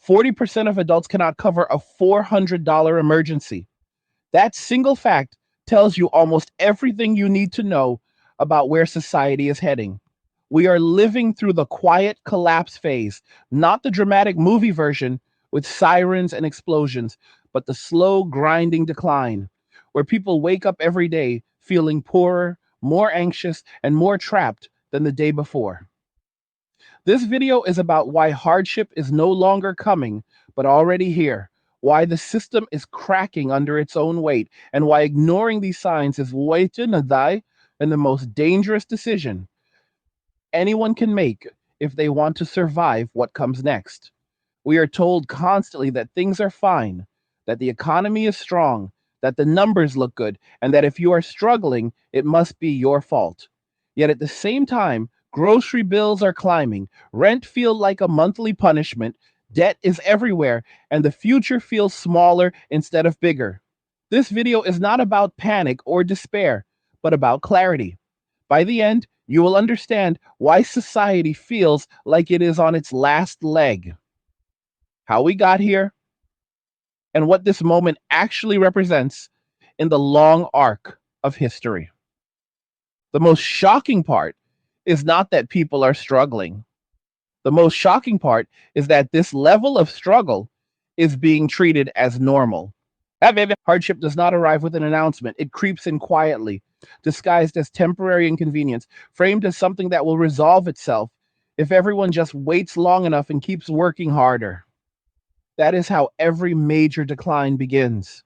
40% of adults cannot cover a $400 emergency. That single fact tells you almost everything you need to know about where society is heading. We are living through the quiet collapse phase, not the dramatic movie version with sirens and explosions, but the slow, grinding decline, where people wake up every day feeling poorer, more anxious, and more trapped than the day before. This video is about why hardship is no longer coming, but already here, why the system is cracking under its own weight, and why ignoring these signs is waiting to die and the most dangerous decision anyone can make if they want to survive what comes next. We are told constantly that things are fine, that the economy is strong, that the numbers look good, and that if you are struggling, it must be your fault. Yet at the same time, grocery bills are climbing, rent feels like a monthly punishment, debt is everywhere, and the future feels smaller instead of bigger. This video is not about panic or despair, but about clarity. By the end, you will understand why society feels like it is on its last leg, how we got here, and what this moment actually represents in the long arc of history. The most shocking part is not that people are struggling. The most shocking part is that this level of struggle is being treated as normal. Hardship does not arrive with an announcement. It creeps in quietly, disguised as temporary inconvenience, framed as something that will resolve itself if everyone just waits long enough and keeps working harder. That is how every major decline begins.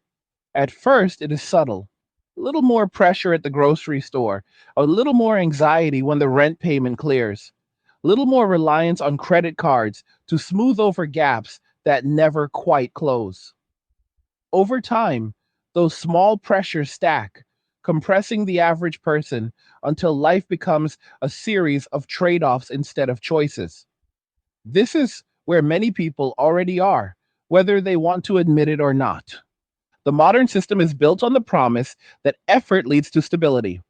At first, it is subtle. A little more pressure at the grocery store, a little more anxiety when the rent payment clears, a little more reliance on credit cards to smooth over gaps that never quite close. Over time, those small pressures stack, compressing the average person until life becomes a series of trade offs instead of choices. This is where many people already are, whether they want to admit it or not. The modern system is built on the promise that effort leads to stability.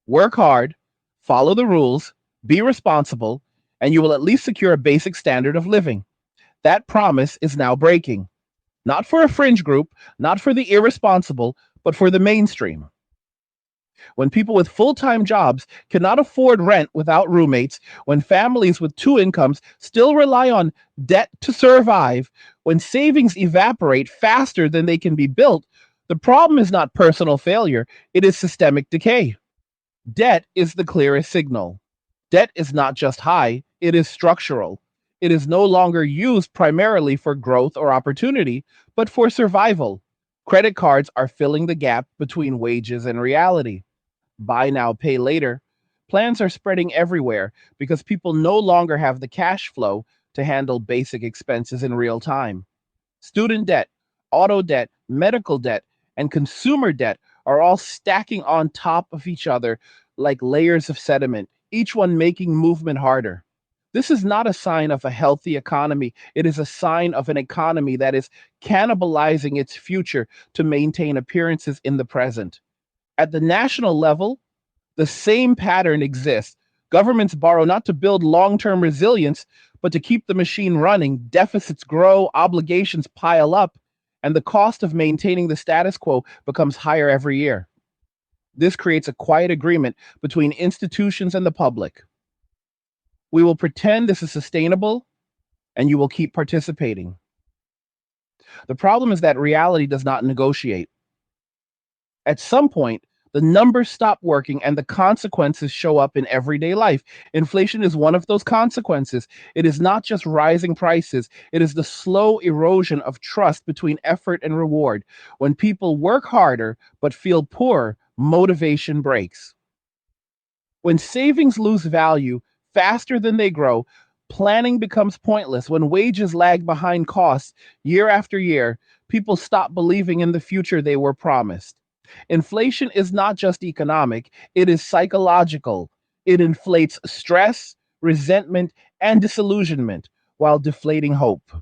Work hard, follow the rules, be responsible, and you will at least secure a basic standard of living. That promise is now breaking. Not for a fringe group, not for the irresponsible, but for the mainstream. When people with full time jobs cannot afford rent without roommates, when families with two incomes still rely on debt to survive, when savings evaporate faster than they can be built, the problem is not personal failure, it is systemic decay. Debt is the clearest signal. Debt is not just high, it is structural. It is no longer used primarily for growth or opportunity, but for survival. Credit cards are filling the gap between wages and reality. Buy now, pay later. Plans are spreading everywhere because people no longer have the cash flow to handle basic expenses in real time. Student debt, auto debt, medical debt, and consumer debt are all stacking on top of each other like layers of sediment, each one making movement harder. This is not a sign of a healthy economy. It is a sign of an economy that is cannibalizing its future to maintain appearances in the present. At the national level, the same pattern exists. Governments borrow not to build long term resilience, but to keep the machine running. Deficits grow, obligations pile up, and the cost of maintaining the status quo becomes higher every year. This creates a quiet agreement between institutions and the public. We will pretend this is sustainable, and you will keep participating. The problem is that reality does not negotiate. At some point, the numbers stop working and the consequences show up in everyday life. Inflation is one of those consequences. It is not just rising prices, it is the slow erosion of trust between effort and reward. When people work harder but feel poor, motivation breaks. When savings lose value faster than they grow, planning becomes pointless. When wages lag behind costs year after year, people stop believing in the future they were promised. Inflation is not just economic, it is psychological. It inflates stress, resentment, and disillusionment while deflating hope.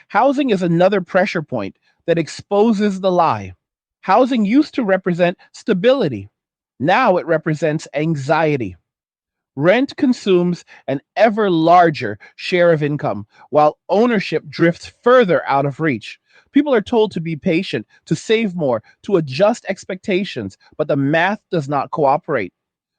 Housing is another pressure point that exposes the lie. Housing used to represent stability. Now it represents anxiety. Rent consumes an ever larger share of income, while ownership drifts further out of reach. People are told to be patient, to save more, to adjust expectations, but the math does not cooperate.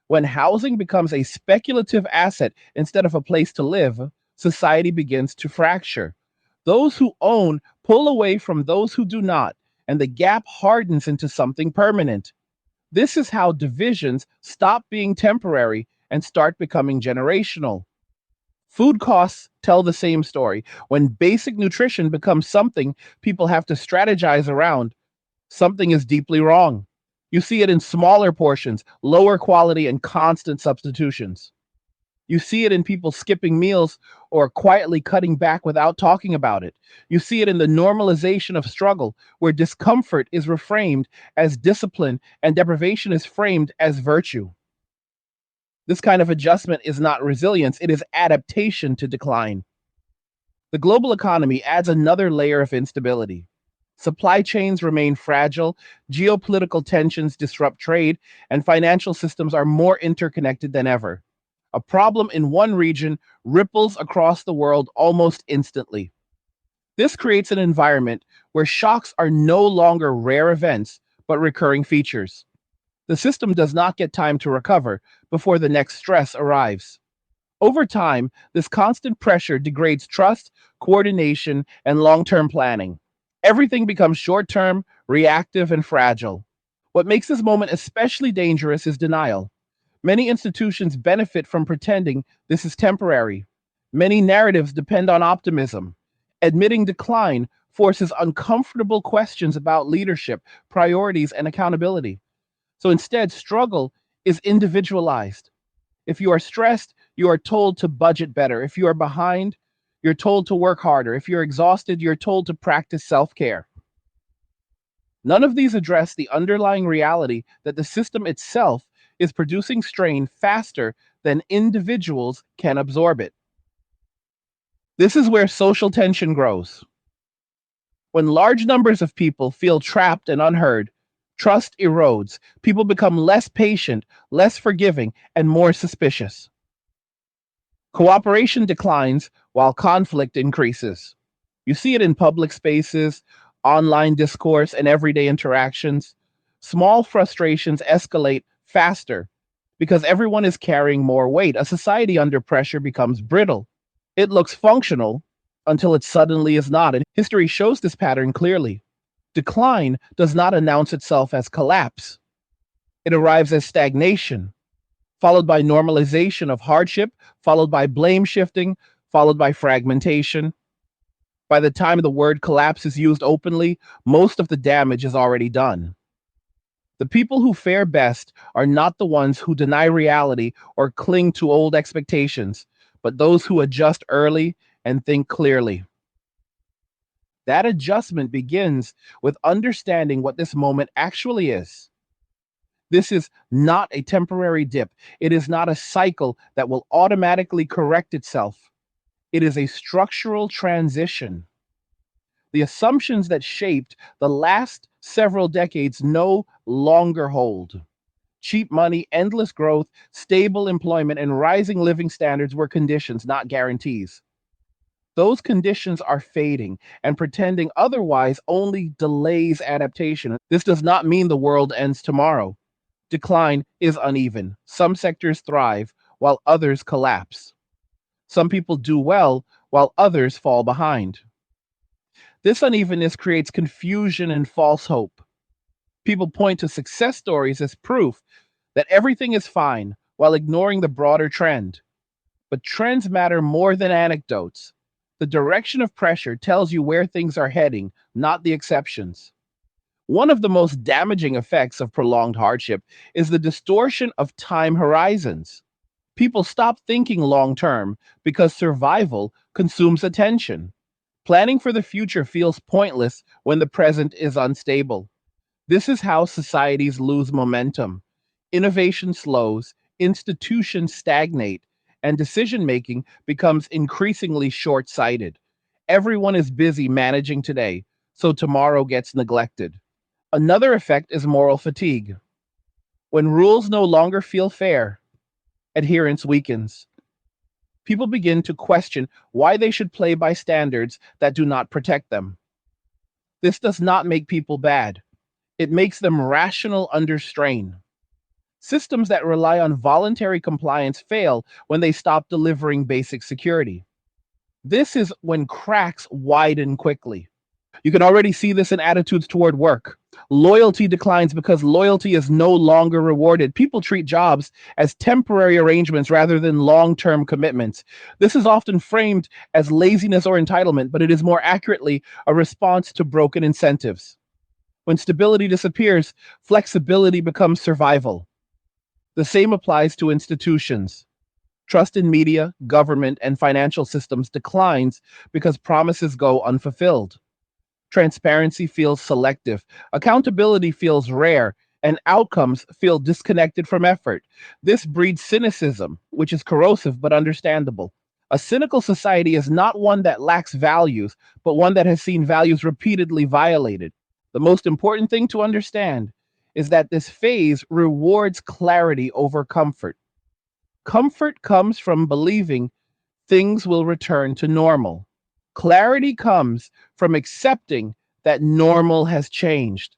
When housing becomes a speculative asset instead of a place to live, society begins to fracture. Those who own pull away from those who do not, and the gap hardens into something permanent. This is how divisions stop being temporary and start becoming generational. Food costs tell the same story. When basic nutrition becomes something people have to strategize around, something is deeply wrong. You see it in smaller portions, lower quality, and constant substitutions. You see it in people skipping meals or quietly cutting back without talking about it. You see it in the normalization of struggle, where discomfort is reframed as discipline and deprivation is framed as virtue. This kind of adjustment is not resilience, it is adaptation to decline. The global economy adds another layer of instability. Supply chains remain fragile, geopolitical tensions disrupt trade, and financial systems are more interconnected than ever. A problem in one region ripples across the world almost instantly. This creates an environment where shocks are no longer rare events, but recurring features. The system does not get time to recover before the next stress arrives. Over time, this constant pressure degrades trust, coordination, and long term planning. Everything becomes short term, reactive, and fragile. What makes this moment especially dangerous is denial. Many institutions benefit from pretending this is temporary. Many narratives depend on optimism. Admitting decline forces uncomfortable questions about leadership, priorities, and accountability. So instead, struggle is individualized. If you are stressed, you are told to budget better. If you are behind, you're told to work harder. If you're exhausted, you're told to practice self care. None of these address the underlying reality that the system itself is producing strain faster than individuals can absorb it. This is where social tension grows. When large numbers of people feel trapped and unheard, trust erodes. People become less patient, less forgiving, and more suspicious. Cooperation declines while conflict increases. You see it in public spaces, online discourse, and everyday interactions. Small frustrations escalate faster because everyone is carrying more weight. A society under pressure becomes brittle. It looks functional until it suddenly is not. And history shows this pattern clearly. Decline does not announce itself as collapse, it arrives as stagnation, followed by normalization of hardship, followed by blame shifting, followed by fragmentation. By the time the word collapse is used openly, most of the damage is already done. The people who fare best are not the ones who deny reality or cling to old expectations, but those who adjust early and think clearly. That adjustment begins with understanding what this moment actually is. This is not a temporary dip. It is not a cycle that will automatically correct itself. It is a structural transition. The assumptions that shaped the last several decades no longer hold. Cheap money, endless growth, stable employment, and rising living standards were conditions, not guarantees. Those conditions are fading, and pretending otherwise only delays adaptation. This does not mean the world ends tomorrow. Decline is uneven. Some sectors thrive while others collapse. Some people do well while others fall behind. This unevenness creates confusion and false hope. People point to success stories as proof that everything is fine while ignoring the broader trend. But trends matter more than anecdotes. The direction of pressure tells you where things are heading, not the exceptions. One of the most damaging effects of prolonged hardship is the distortion of time horizons. People stop thinking long term because survival consumes attention. Planning for the future feels pointless when the present is unstable. This is how societies lose momentum. Innovation slows, institutions stagnate, and decision making becomes increasingly short sighted. Everyone is busy managing today, so tomorrow gets neglected. Another effect is moral fatigue. When rules no longer feel fair, adherence weakens. People begin to question why they should play by standards that do not protect them. This does not make people bad. It makes them rational under strain. Systems that rely on voluntary compliance fail when they stop delivering basic security. This is when cracks widen quickly. You can already see this in attitudes toward work. Loyalty declines because loyalty is no longer rewarded. People treat jobs as temporary arrangements rather than long term commitments. This is often framed as laziness or entitlement, but it is more accurately a response to broken incentives. When stability disappears, flexibility becomes survival. The same applies to institutions. Trust in media, government, and financial systems declines because promises go unfulfilled. Transparency feels selective, accountability feels rare, and outcomes feel disconnected from effort. This breeds cynicism, which is corrosive but understandable. A cynical society is not one that lacks values, but one that has seen values repeatedly violated. The most important thing to understand is that this phase rewards clarity over comfort. Comfort comes from believing things will return to normal. Clarity comes from accepting that normal has changed.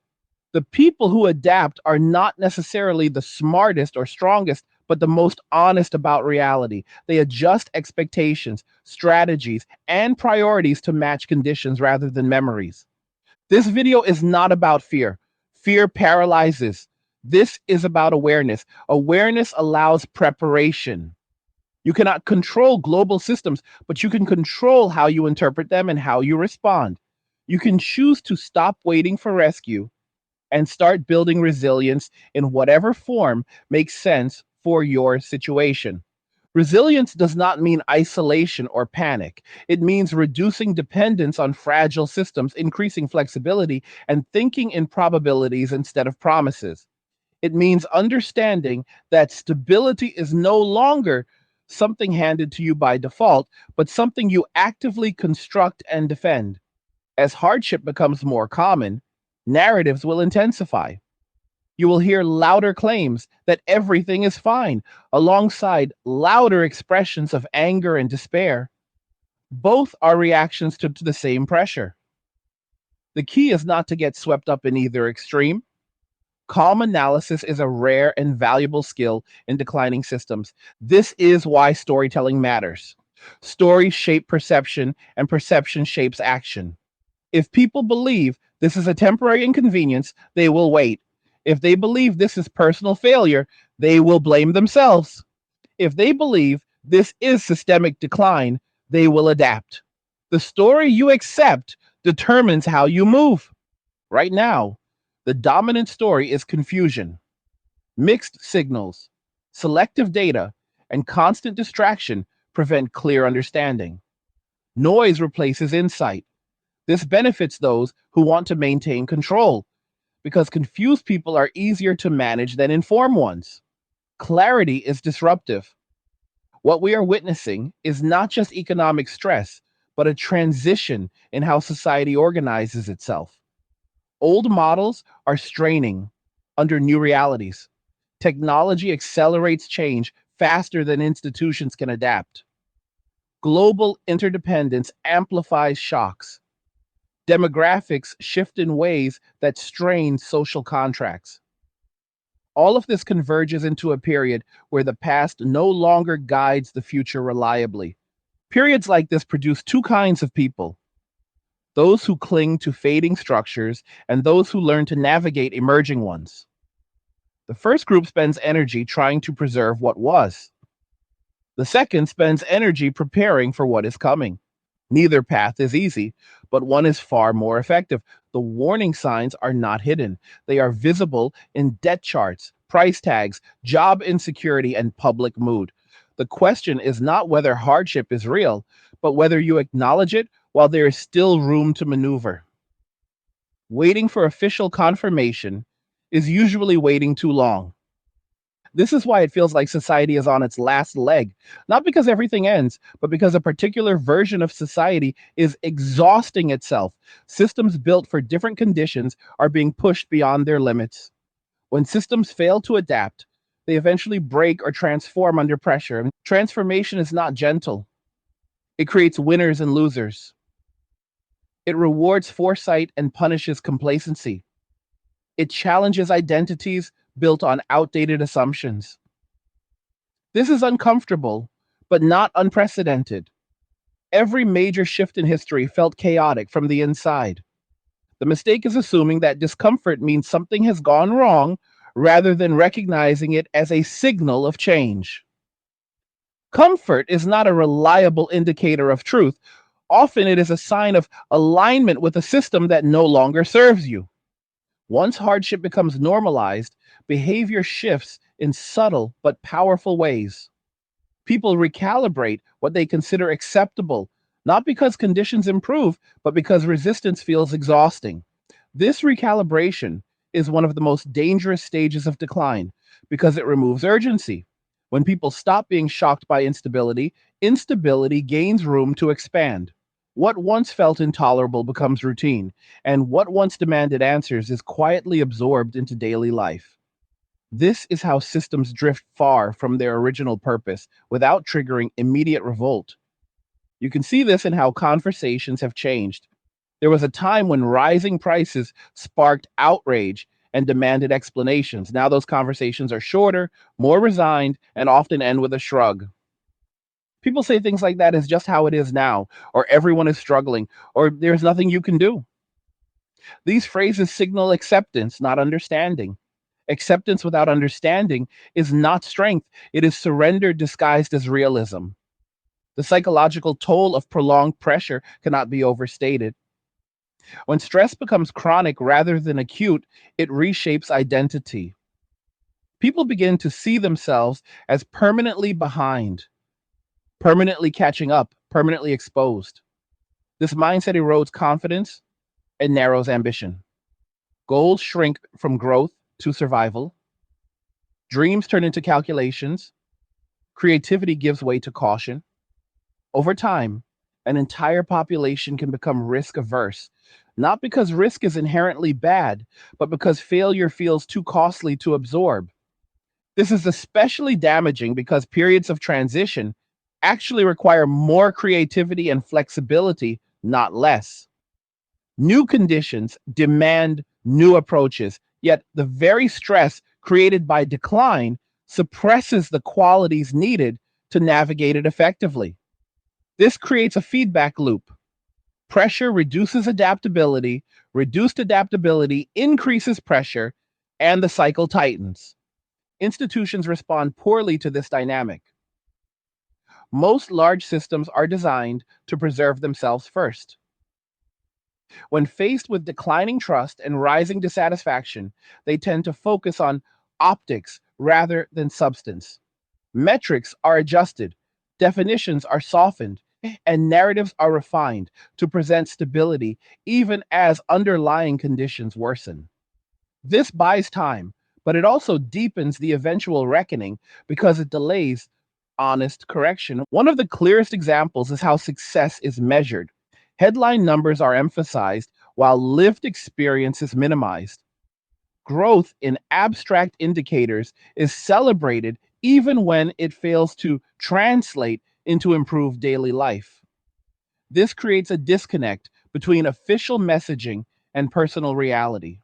The people who adapt are not necessarily the smartest or strongest, but the most honest about reality. They adjust expectations, strategies, and priorities to match conditions rather than memories. This video is not about fear. Fear paralyzes. This is about awareness. Awareness allows preparation. You cannot control global systems, but you can control how you interpret them and how you respond. You can choose to stop waiting for rescue and start building resilience in whatever form makes sense for your situation. Resilience does not mean isolation or panic. It means reducing dependence on fragile systems, increasing flexibility, and thinking in probabilities instead of promises. It means understanding that stability is no longer something handed to you by default, but something you actively construct and defend. As hardship becomes more common, narratives will intensify. You will hear louder claims that everything is fine, alongside louder expressions of anger and despair. Both are reactions to the same pressure. The key is not to get swept up in either extreme. Calm analysis is a rare and valuable skill in declining systems. This is why storytelling matters. Stories shape perception, and perception shapes action. If people believe this is a temporary inconvenience, they will wait. If they believe this is personal failure, they will blame themselves. If they believe this is systemic decline, they will adapt. The story you accept determines how you move. Right now, the dominant story is confusion, mixed signals, selective data, and constant distraction prevent clear understanding. Noise replaces insight. This benefits those who want to maintain control because confused people are easier to manage than informed ones. Clarity is disruptive. What we are witnessing is not just economic stress, but a transition in how society organizes itself. Old models are straining under new realities. Technology accelerates change faster than institutions can adapt. Global interdependence amplifies shocks. Demographics shift in ways that strain social contracts. All of this converges into a period where the past no longer guides the future reliably. Periods like this produce two kinds of people: those who cling to fading structures and those who learn to navigate emerging ones. The first group spends energy trying to preserve what was. The second spends energy preparing for what is coming. Neither path is easy, but one is far more effective. The warning signs are not hidden. They are visible in debt charts, price tags, job insecurity, and public mood. The question is not whether hardship is real, but whether you acknowledge it while there is still room to maneuver. Waiting for official confirmation is usually waiting too long. This is why it feels like society is on its last leg, not because everything ends, but because a particular version of society is exhausting itself. Systems built for different conditions are being pushed beyond their limits. When systems fail to adapt, They eventually break or transform under pressure. And transformation is not gentle. It creates winners and losers. It rewards foresight and punishes complacency. It challenges identities built on outdated assumptions. This is uncomfortable, but not unprecedented. Every major shift in history felt chaotic from the inside. The mistake is assuming that discomfort means something has gone wrong rather than recognizing it as a signal of change. Comfort is not a reliable indicator of truth. Often it is a sign of alignment with a system that no longer serves you. Once hardship becomes normalized, behavior shifts in subtle but powerful ways. People recalibrate what they consider acceptable, not because conditions improve, but because resistance feels exhausting. This recalibration is one of the most dangerous stages of decline because it removes urgency. When people stop being shocked by instability, instability gains room to expand. What once felt intolerable becomes routine, and what once demanded answers is quietly absorbed into daily life. This is how systems drift far from their original purpose without triggering immediate revolt. You can see this in how conversations have changed. There was a time when rising prices sparked outrage and demanded explanations. Now those conversations are shorter, more resigned, and often end with a shrug. People say things like that is just how it is now, or everyone is struggling, or there's nothing you can do. These phrases signal acceptance, not understanding. Acceptance without understanding is not strength, it is surrender disguised as realism. The psychological toll of prolonged pressure cannot be overstated. When stress becomes chronic rather than acute, it reshapes identity. People begin to see themselves as permanently behind, permanently catching up, permanently exposed. This mindset erodes confidence and narrows ambition. Goals shrink from growth to survival. Dreams turn into calculations. Creativity gives way to caution. Over time, an entire population can become risk averse, not because risk is inherently bad, but because failure feels too costly to absorb. This is especially damaging because periods of transition actually require more creativity and flexibility, not less. New conditions demand new approaches, yet the very stress created by decline suppresses the qualities needed to navigate it effectively. This creates a feedback loop. Pressure reduces adaptability, reduced adaptability increases pressure, and the cycle tightens. Institutions respond poorly to this dynamic. Most large systems are designed to preserve themselves first. When faced with declining trust and rising dissatisfaction, they tend to focus on optics rather than substance. Metrics are adjusted, definitions are softened, and narratives are refined to present stability even as underlying conditions worsen. This buys time, but it also deepens the eventual reckoning because it delays honest correction. One of the clearest examples is how success is measured. Headline numbers are emphasized while lived experience is minimized. Growth in abstract indicators is celebrated even when it fails to translate into improved daily life. This creates a disconnect between official messaging and personal reality.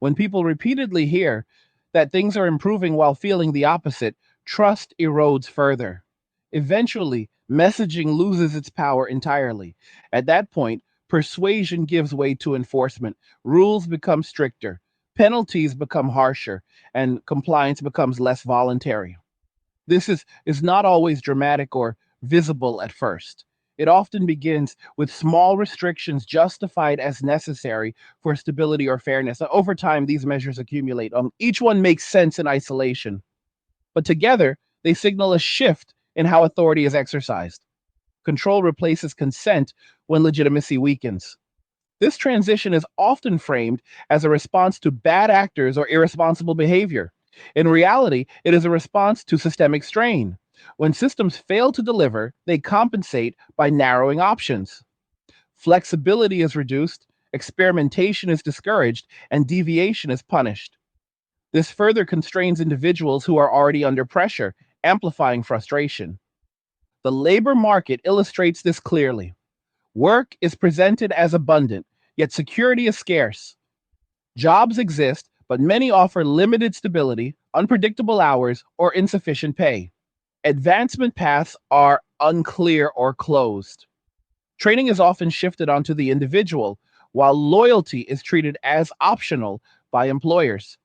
When people repeatedly hear that things are improving while feeling the opposite, trust erodes further. Eventually, messaging loses its power entirely. At that point, persuasion gives way to enforcement, rules become stricter, penalties become harsher, and compliance becomes less voluntary. This is not always dramatic or visible at first. It often begins with small restrictions justified as necessary for stability or fairness. Over time, these measures accumulate. Each one makes sense in isolation, but together they signal a shift in how authority is exercised. Control replaces consent when legitimacy weakens. This transition is often framed as a response to bad actors or irresponsible behavior. In reality, it is a response to systemic strain. When systems fail to deliver, they compensate by narrowing options. Flexibility is reduced, experimentation is discouraged, and deviation is punished. This further constrains individuals who are already under pressure, amplifying frustration. The labor market illustrates this clearly. Work is presented as abundant, yet security is scarce. Jobs exist, but many offer limited stability, unpredictable hours, or insufficient pay. Advancement paths are unclear or closed. Training is often shifted onto the individual, while loyalty is treated as optional by employers.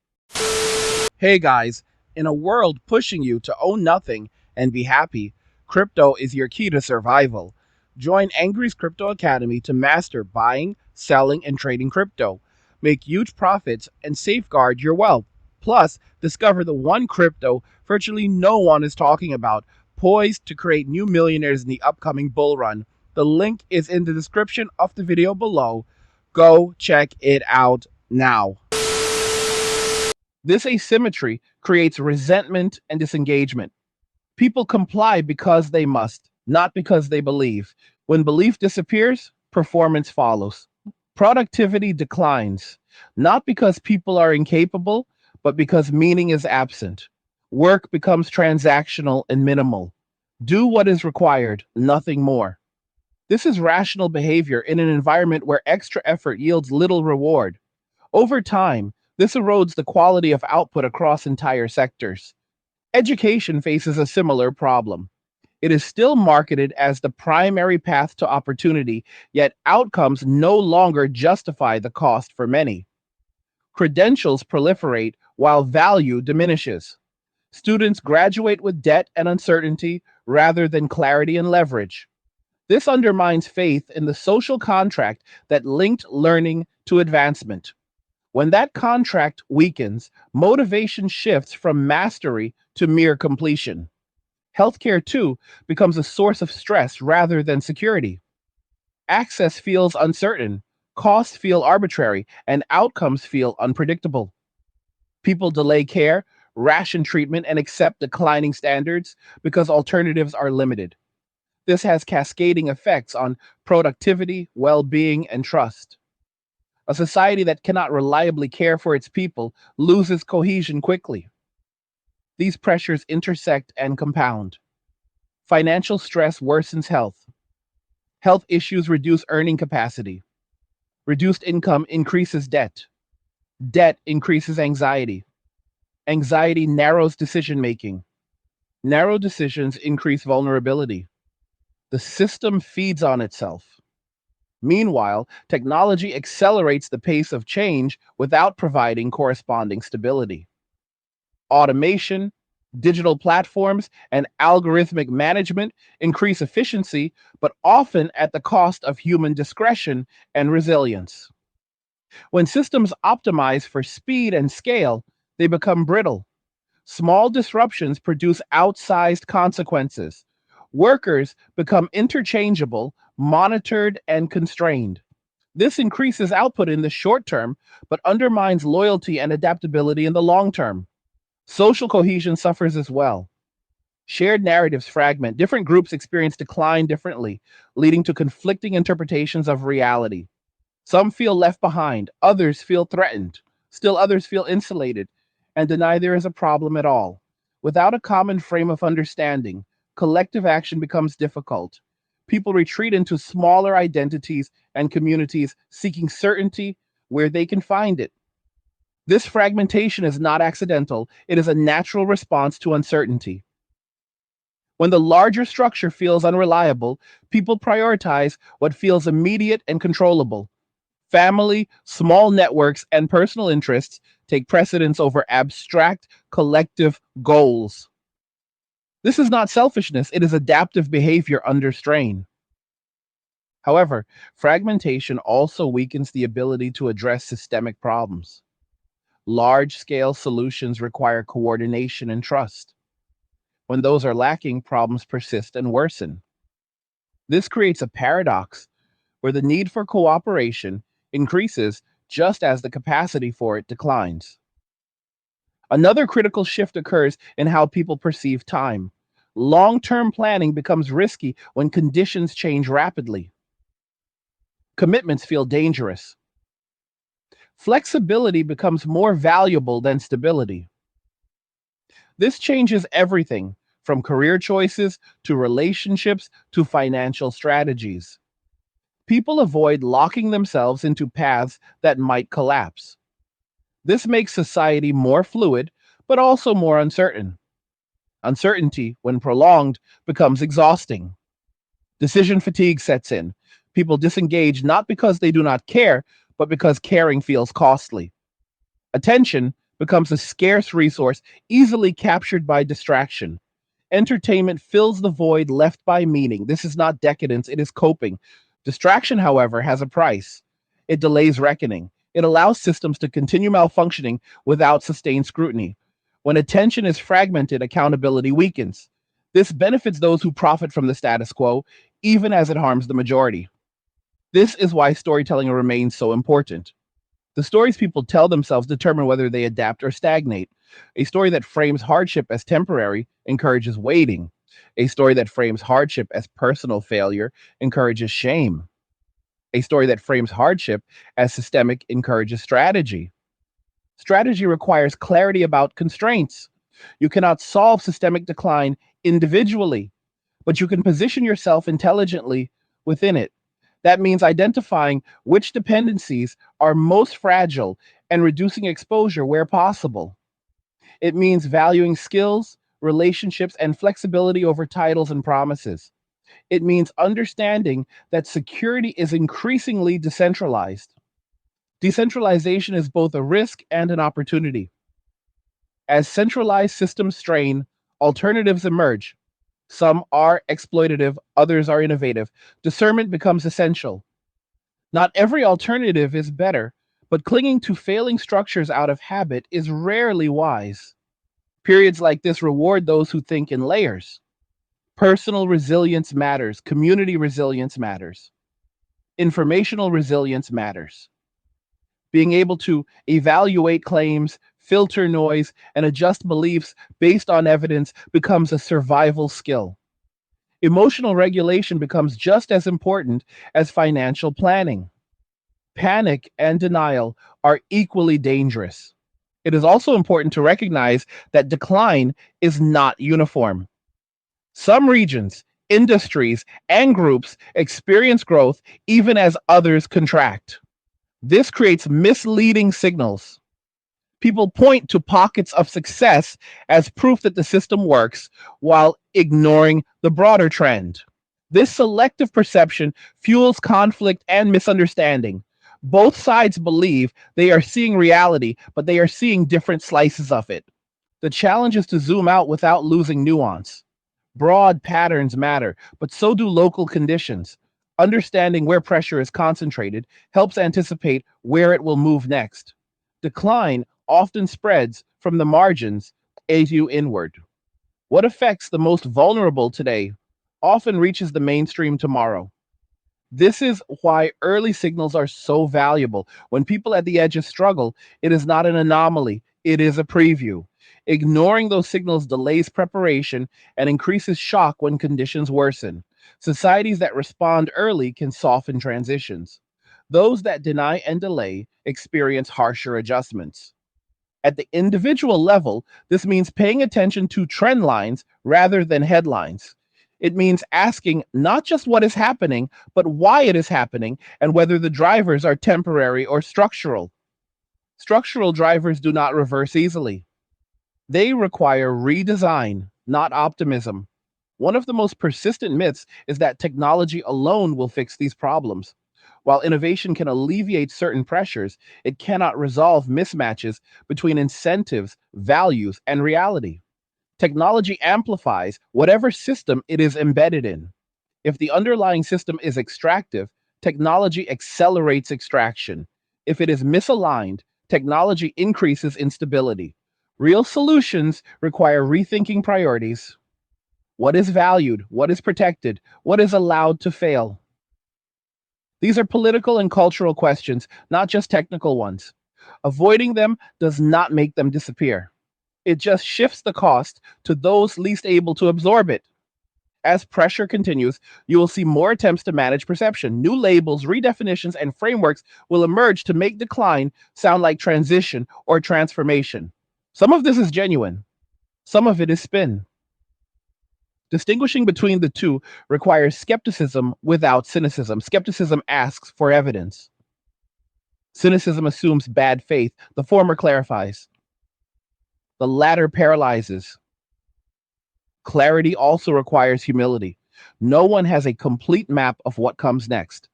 Hey guys, in a world pushing you to own nothing and be happy, crypto is your key to survival. Join Angry's Crypto Academy to master buying, selling, and trading crypto. Make huge profits and safeguard your wealth. Plus, discover the one crypto virtually no one is talking about, poised to create new millionaires in the upcoming bull run. The link is in the description of the video below. Go check it out now. This asymmetry creates resentment and disengagement. People comply because they must, not because they believe. When belief disappears, performance follows. Productivity declines, not because people are incapable, but because meaning is absent. Work becomes transactional and minimal. Do what is required, nothing more. This is rational behavior in an environment where extra effort yields little reward. Over time, this erodes the quality of output across entire sectors. Education faces a similar problem. It is still marketed as the primary path to opportunity, yet outcomes no longer justify the cost for many. Credentials proliferate while value diminishes. Students graduate with debt and uncertainty rather than clarity and leverage. This undermines faith in the social contract that linked learning to advancement. When that contract weakens, motivation shifts from mastery to mere completion. Healthcare, too, becomes a source of stress rather than security. Access feels uncertain, costs feel arbitrary, and outcomes feel unpredictable. People delay care, ration treatment, and accept declining standards because alternatives are limited. This has cascading effects on productivity, well being, and trust. A society that cannot reliably care for its people loses cohesion quickly. These pressures intersect and compound. Financial stress worsens health. Health issues reduce earning capacity. Reduced income increases debt. Debt increases anxiety. Anxiety narrows decision making. Narrow decisions increase vulnerability. The system feeds on itself. Meanwhile, technology accelerates the pace of change without providing corresponding stability. Automation, digital platforms, and algorithmic management increase efficiency, but often at the cost of human discretion and resilience. When systems optimize for speed and scale, they become brittle. Small disruptions produce outsized consequences. Workers become interchangeable, monitored, and constrained. This increases output in the short term, but undermines loyalty and adaptability in the long term. Social cohesion suffers as well. Shared narratives fragment. Different groups experience decline differently, leading to conflicting interpretations of reality. Some feel left behind, others feel threatened, still others feel insulated and deny there is a problem at all. Without a common frame of understanding, collective action becomes difficult. People retreat into smaller identities and communities seeking certainty where they can find it. This fragmentation is not accidental, it is a natural response to uncertainty. When the larger structure feels unreliable, people prioritize what feels immediate and controllable. Family, small networks, and personal interests take precedence over abstract collective goals. This is not selfishness, it is adaptive behavior under strain. However, fragmentation also weakens the ability to address systemic problems. Large scale solutions require coordination and trust. When those are lacking, problems persist and worsen. This creates a paradox where the need for cooperation increases just as the capacity for it declines. Another critical shift occurs in how people perceive time. Long term planning becomes risky when conditions change rapidly. Commitments feel dangerous. Flexibility becomes more valuable than stability. This changes everything from career choices to relationships to financial strategies. People avoid locking themselves into paths that might collapse. This makes society more fluid, but also more uncertain. Uncertainty, when prolonged, becomes exhausting. Decision fatigue sets in. People disengage not because they do not care, but because caring feels costly. Attention becomes a scarce resource easily captured by distraction. Entertainment fills the void left by meaning. This is not decadence, it is coping. Distraction, however, has a price. It delays reckoning. It allows systems to continue malfunctioning without sustained scrutiny. When attention is fragmented, accountability weakens. This benefits those who profit from the status quo, even as it harms the majority. This is why storytelling remains so important. The stories people tell themselves determine whether they adapt or stagnate. A story that frames hardship as temporary encourages waiting. A story that frames hardship as personal failure encourages shame. A story that frames hardship as systemic encourages strategy. Strategy requires clarity about constraints. You cannot solve systemic decline individually, but you can position yourself intelligently within it. That means identifying which dependencies are most fragile and reducing exposure where possible. It means valuing skills, relationships, and flexibility over titles and promises. It means understanding that security is increasingly decentralized. Decentralization is both a risk and an opportunity. As centralized systems strain, alternatives emerge. Some are exploitative, others are innovative. Discernment becomes essential. Not every alternative is better, but clinging to failing structures out of habit is rarely wise. Periods like this reward those who think in layers. Personal resilience matters, community resilience matters, informational resilience matters. Being able to evaluate claims, filter noise, and adjust beliefs based on evidence becomes a survival skill. Emotional regulation becomes just as important as financial planning. Panic and denial are equally dangerous. It is also important to recognize that decline is not uniform. Some regions, industries, and groups experience growth even as others contract. This creates misleading signals. People point to pockets of success as proof that the system works while ignoring the broader trend. This selective perception fuels conflict and misunderstanding. Both sides believe they are seeing reality, but they are seeing different slices of it. The challenge is to zoom out without losing nuance. Broad patterns matter, but so do local conditions. Understanding where pressure is concentrated helps anticipate where it will move next. Decline often spreads from the margins as you inward. What affects the most vulnerable today often reaches the mainstream tomorrow. This is why early signals are so valuable. When people at the edges struggle, it is not an anomaly, it is a preview. Ignoring those signals delays preparation and increases shock when conditions worsen. Societies that respond early can soften transitions. Those that deny and delay experience harsher adjustments. At the individual level, this means paying attention to trend lines rather than headlines. It means asking not just what is happening, but why it is happening and whether the drivers are temporary or structural. Structural drivers do not reverse easily. They require redesign, not optimism. One of the most persistent myths is that technology alone will fix these problems. While innovation can alleviate certain pressures, it cannot resolve mismatches between incentives, values, and reality. Technology amplifies whatever system it is embedded in. If the underlying system is extractive, technology accelerates extraction. If it is misaligned, technology increases instability. Real solutions require rethinking priorities. What is valued? What is protected? What is allowed to fail? These are political and cultural questions, not just technical ones. Avoiding them does not make them disappear. It just shifts the cost to those least able to absorb it. As pressure continues, you will see more attempts to manage perception. New labels, redefinitions, and frameworks will emerge to make decline sound like transition or transformation. Some of this is genuine, some of it is spin. Distinguishing between the two requires skepticism without cynicism. Skepticism asks for evidence. Cynicism assumes bad faith. The former clarifies, the latter paralyzes. Clarity also requires humility. No one has a complete map of what comes next.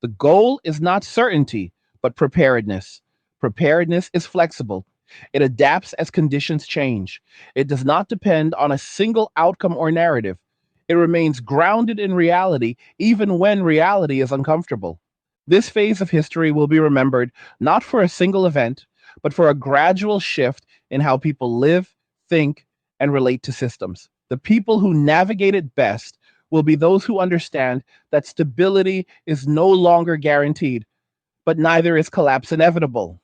The goal is not certainty, but preparedness. Preparedness is flexible. It adapts as conditions change. It does not depend on a single outcome or narrative. It remains grounded in reality, even when reality is uncomfortable. This phase of history will be remembered not for a single event, but for a gradual shift in how people live, think, and relate to systems. The people who navigate it best will be those who understand that stability is no longer guaranteed, but neither is collapse inevitable.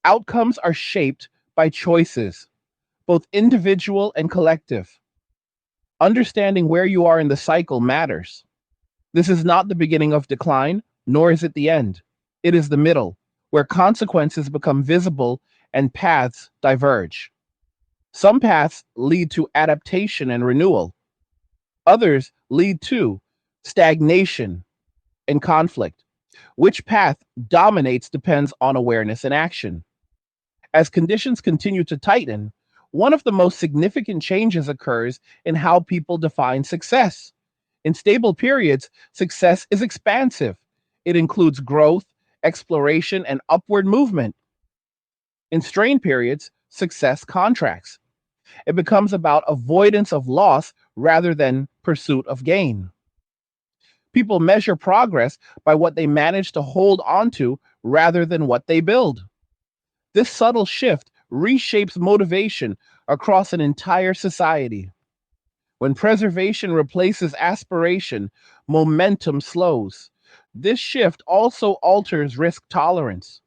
Outcomes are shaped by choices, both individual and collective. Understanding where you are in the cycle matters. This is not the beginning of decline, nor is it the end. It is the middle, where consequences become visible and paths diverge. Some paths lead to adaptation and renewal. Others lead to stagnation and conflict. Which path dominates depends on awareness and action. As conditions continue to tighten, one of the most significant changes occurs in how people define success. In stable periods, success is expansive. It includes growth, exploration, and upward movement. In strain periods, success contracts. It becomes about avoidance of loss rather than pursuit of gain. People measure progress by what they manage to hold onto rather than what they build. This subtle shift reshapes motivation across an entire society. When preservation replaces aspiration, momentum slows. This shift also alters risk tolerance.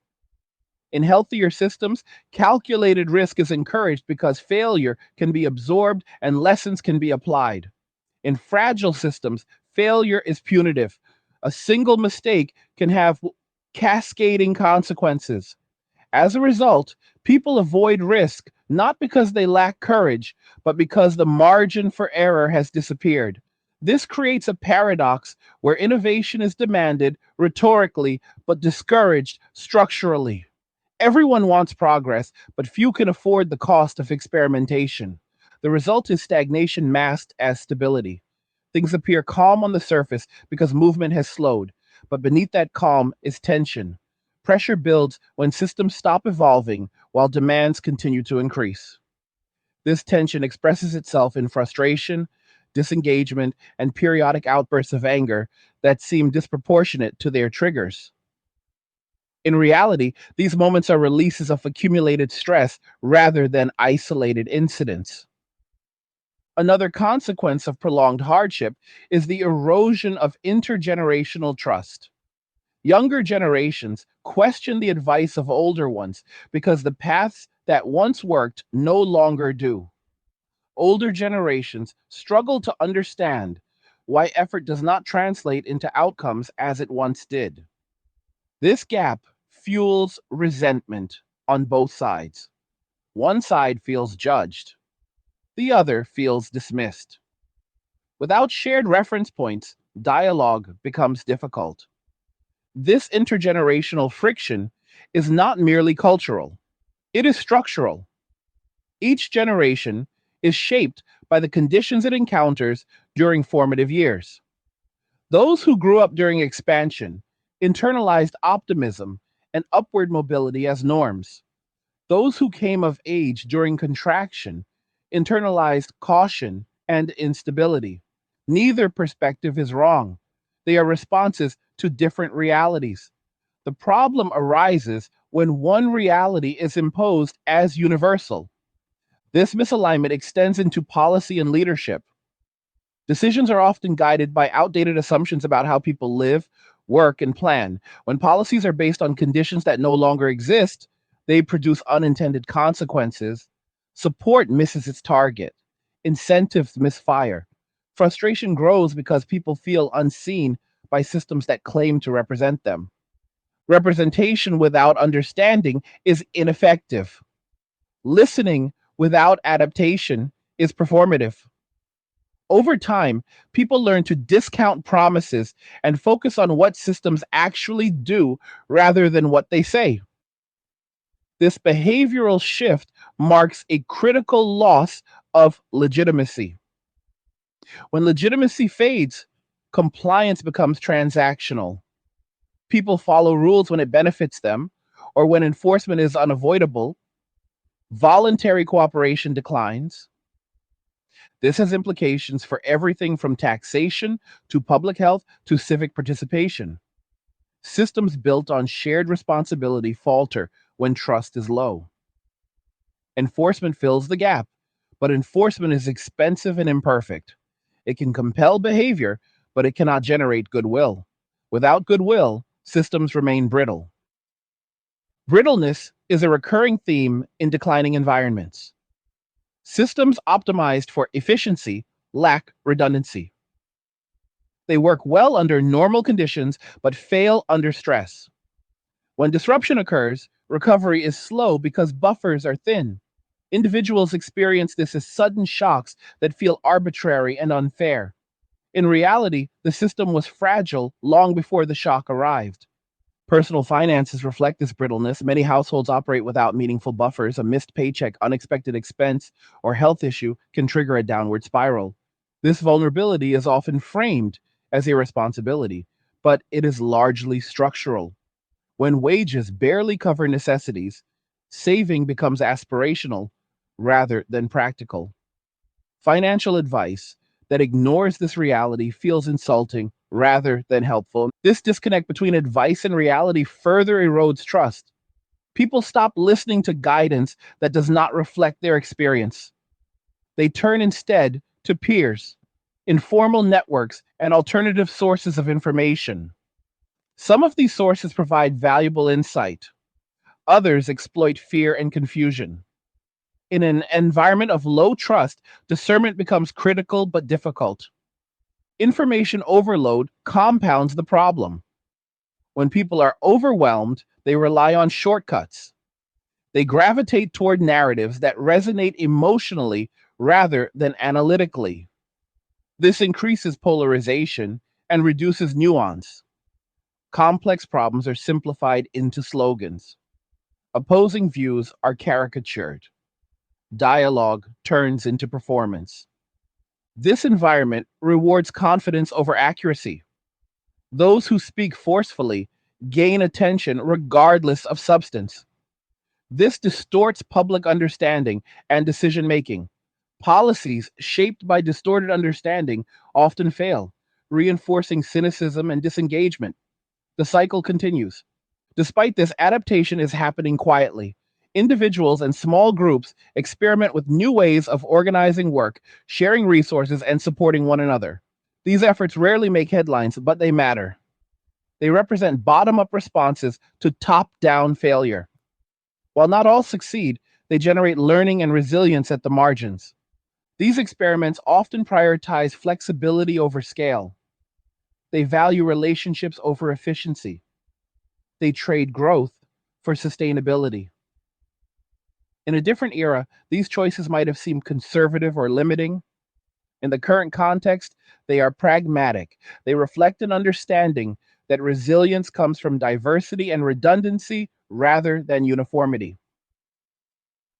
In healthier systems, calculated risk is encouraged because failure can be absorbed and lessons can be applied. In fragile systems, failure is punitive. A single mistake can have cascading consequences. As a result, people avoid risk not because they lack courage, but because the margin for error has disappeared. This creates a paradox where innovation is demanded rhetorically but discouraged structurally. Everyone wants progress, but few can afford the cost of experimentation. The result is stagnation masked as stability. Things appear calm on the surface because movement has slowed, but beneath that calm is tension. Pressure builds when systems stop evolving while demands continue to increase. This tension expresses itself in frustration, disengagement, and periodic outbursts of anger that seem disproportionate to their triggers. In reality, these moments are releases of accumulated stress rather than isolated incidents. Another consequence of prolonged hardship is the erosion of intergenerational trust. Younger generations question the advice of older ones because the paths that once worked no longer do. Older generations struggle to understand why effort does not translate into outcomes as it once did. This gap fuels resentment on both sides. One side feels judged, the other feels dismissed. Without shared reference points, dialogue becomes difficult. This intergenerational friction is not merely cultural, it is structural. Each generation is shaped by the conditions it encounters during formative years. Those who grew up during expansion internalized optimism and upward mobility as norms. Those who came of age during contraction internalized caution and instability. Neither perspective is wrong. They are responses to different realities. The problem arises when one reality is imposed as universal. This misalignment extends into policy and leadership. Decisions are often guided by outdated assumptions about how people live, work, and plan. When policies are based on conditions that no longer exist, they produce unintended consequences. Support misses its target. Incentives misfire. Frustration grows because people feel unseen by systems that claim to represent them. Representation without understanding is ineffective. Listening without adaptation is performative. Over time, people learn to discount promises and focus on what systems actually do rather than what they say. This behavioral shift marks a critical loss of legitimacy. When legitimacy fades, compliance becomes transactional. People follow rules when it benefits them or when enforcement is unavoidable. Voluntary cooperation declines. This has implications for everything from taxation to public health to civic participation. Systems built on shared responsibility falter when trust is low. Enforcement fills the gap, but enforcement is expensive and imperfect. It can compel behavior, but it cannot generate goodwill. Without goodwill, systems remain brittle. Brittleness is a recurring theme in declining environments. Systems optimized for efficiency lack redundancy. They work well under normal conditions, but fail under stress. When disruption occurs, recovery is slow because buffers are thin. Individuals experience this as sudden shocks that feel arbitrary and unfair. In reality, the system was fragile long before the shock arrived. Personal finances reflect this brittleness. Many households operate without meaningful buffers. A missed paycheck, unexpected expense, or health issue can trigger a downward spiral. This vulnerability is often framed as irresponsibility, but it is largely structural. When wages barely cover necessities, saving becomes aspirational rather than practical. Financial advice that ignores this reality feels insulting rather than helpful. This disconnect between advice and reality further erodes trust. People stop listening to guidance that does not reflect their experience. They turn instead to peers, informal networks, and alternative sources of information. Some of these sources provide valuable insight, others exploit fear and confusion. In an environment of low trust, discernment becomes critical but difficult. Information overload compounds the problem. When people are overwhelmed, they rely on shortcuts. They gravitate toward narratives that resonate emotionally rather than analytically. This increases polarization and reduces nuance. Complex problems are simplified into slogans. Opposing views are caricatured. Dialogue turns into performance. This environment rewards confidence over accuracy. Those who speak forcefully gain attention regardless of substance. This distorts public understanding and decision making. Policies shaped by distorted understanding often fail, reinforcing cynicism and disengagement. The cycle continues. Despite this, adaptation is happening quietly. Individuals and small groups experiment with new ways of organizing work, sharing resources, and supporting one another. These efforts rarely make headlines, but they matter. They represent bottom up responses to top down failure. While not all succeed, they generate learning and resilience at the margins. These experiments often prioritize flexibility over scale. They value relationships over efficiency. They trade growth for sustainability. In a different era, these choices might have seemed conservative or limiting. In the current context, they are pragmatic. They reflect an understanding that resilience comes from diversity and redundancy rather than uniformity.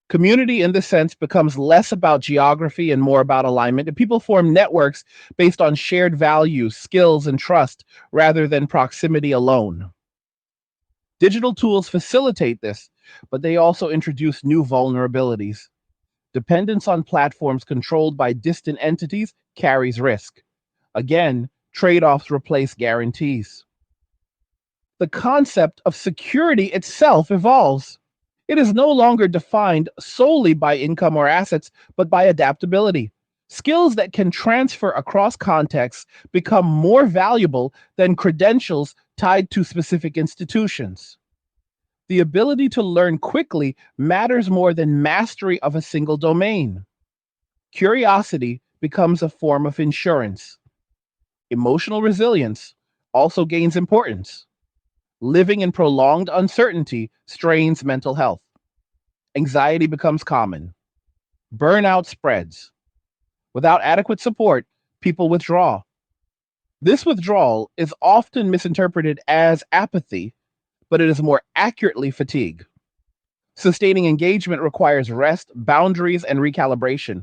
Community, in this sense, becomes less about geography and more about alignment. And people form networks based on shared values, skills, and trust rather than proximity alone. Digital tools facilitate this, but they also introduce new vulnerabilities. Dependence on platforms controlled by distant entities carries risk. Again, trade offs replace guarantees. The concept of security itself evolves. It is no longer defined solely by income or assets, but by adaptability. Skills that can transfer across contexts become more valuable than credentials tied to specific institutions. The ability to learn quickly matters more than mastery of a single domain. Curiosity becomes a form of insurance. Emotional resilience also gains importance. Living in prolonged uncertainty strains mental health. Anxiety becomes common. Burnout spreads. Without adequate support, people withdraw. This withdrawal is often misinterpreted as apathy, but it is more accurately fatigue. Sustaining engagement requires rest, boundaries, and recalibration.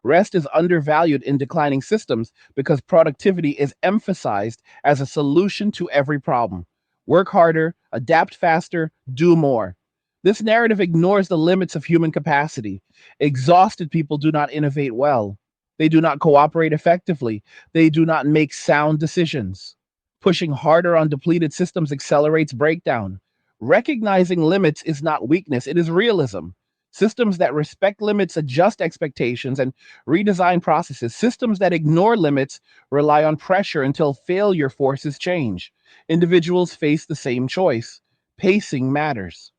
Rest is undervalued in declining systems because productivity is emphasized as a solution to every problem. Work harder, adapt faster, do more. This narrative ignores the limits of human capacity. Exhausted people do not innovate well. They do not cooperate effectively. They do not make sound decisions. Pushing harder on depleted systems accelerates breakdown. Recognizing limits is not weakness, it is realism. Systems that respect limits adjust expectations and redesign processes. Systems that ignore limits rely on pressure until failure forces change. Individuals face the same choice. Pacing matters.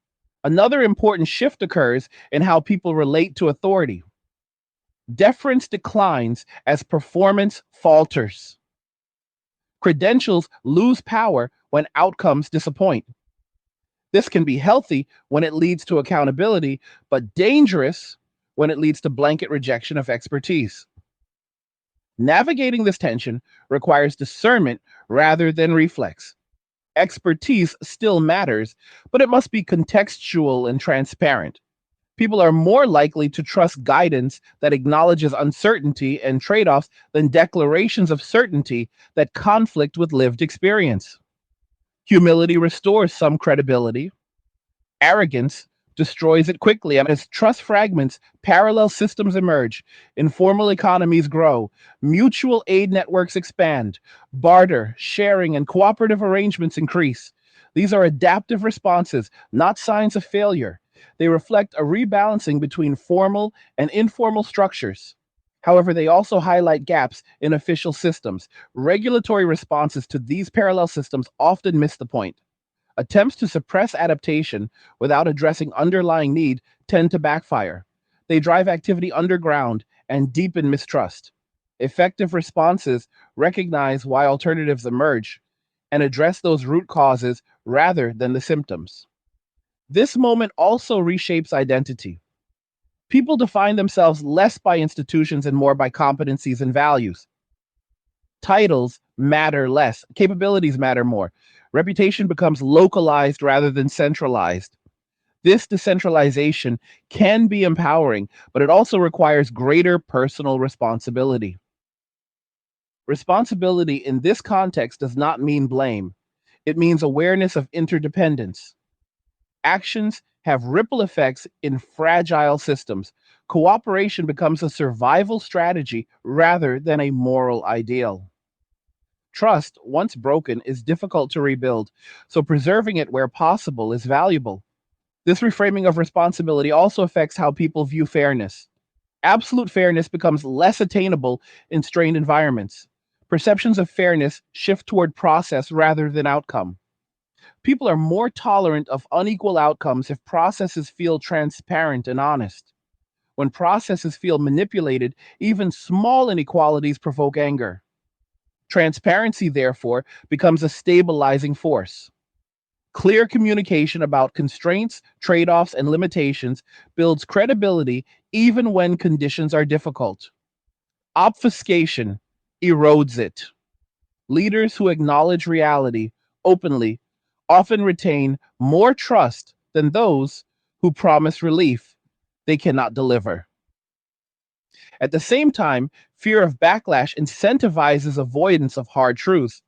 Another important shift occurs in how people relate to authority. Deference declines as performance falters. Credentials lose power when outcomes disappoint. This can be healthy when it leads to accountability, but dangerous when it leads to blanket rejection of expertise. Navigating this tension requires discernment rather than reflex. Expertise still matters, but it must be contextual and transparent. People are more likely to trust guidance that acknowledges uncertainty and trade offs than declarations of certainty that conflict with lived experience. Humility restores some credibility. Arrogance destroys it quickly. And as trust fragments, parallel systems emerge, informal economies grow, mutual aid networks expand, barter, sharing, and cooperative arrangements increase. These are adaptive responses, not signs of failure. They reflect a rebalancing between formal and informal structures. However, they also highlight gaps in official systems. Regulatory responses to these parallel systems often miss the point. Attempts to suppress adaptation without addressing underlying need tend to backfire. They drive activity underground and deepen mistrust. Effective responses recognize why alternatives emerge and address those root causes rather than the symptoms. This moment also reshapes identity. People define themselves less by institutions and more by competencies and values. Titles matter less, capabilities matter more. Reputation becomes localized rather than centralized. This decentralization can be empowering, but it also requires greater personal responsibility. Responsibility in this context does not mean blame, it means awareness of interdependence. Actions have ripple effects in fragile systems. Cooperation becomes a survival strategy rather than a moral ideal. Trust, once broken, is difficult to rebuild, so preserving it where possible is valuable. This reframing of responsibility also affects how people view fairness. Absolute fairness becomes less attainable in strained environments. Perceptions of fairness shift toward process rather than outcome. People are more tolerant of unequal outcomes if processes feel transparent and honest. When processes feel manipulated, even small inequalities provoke anger. Transparency, therefore, becomes a stabilizing force. Clear communication about constraints, trade offs, and limitations builds credibility even when conditions are difficult. Obfuscation erodes it. Leaders who acknowledge reality openly often retain more trust than those who promise relief they cannot deliver. At the same time, fear of backlash incentivizes avoidance of hard truths.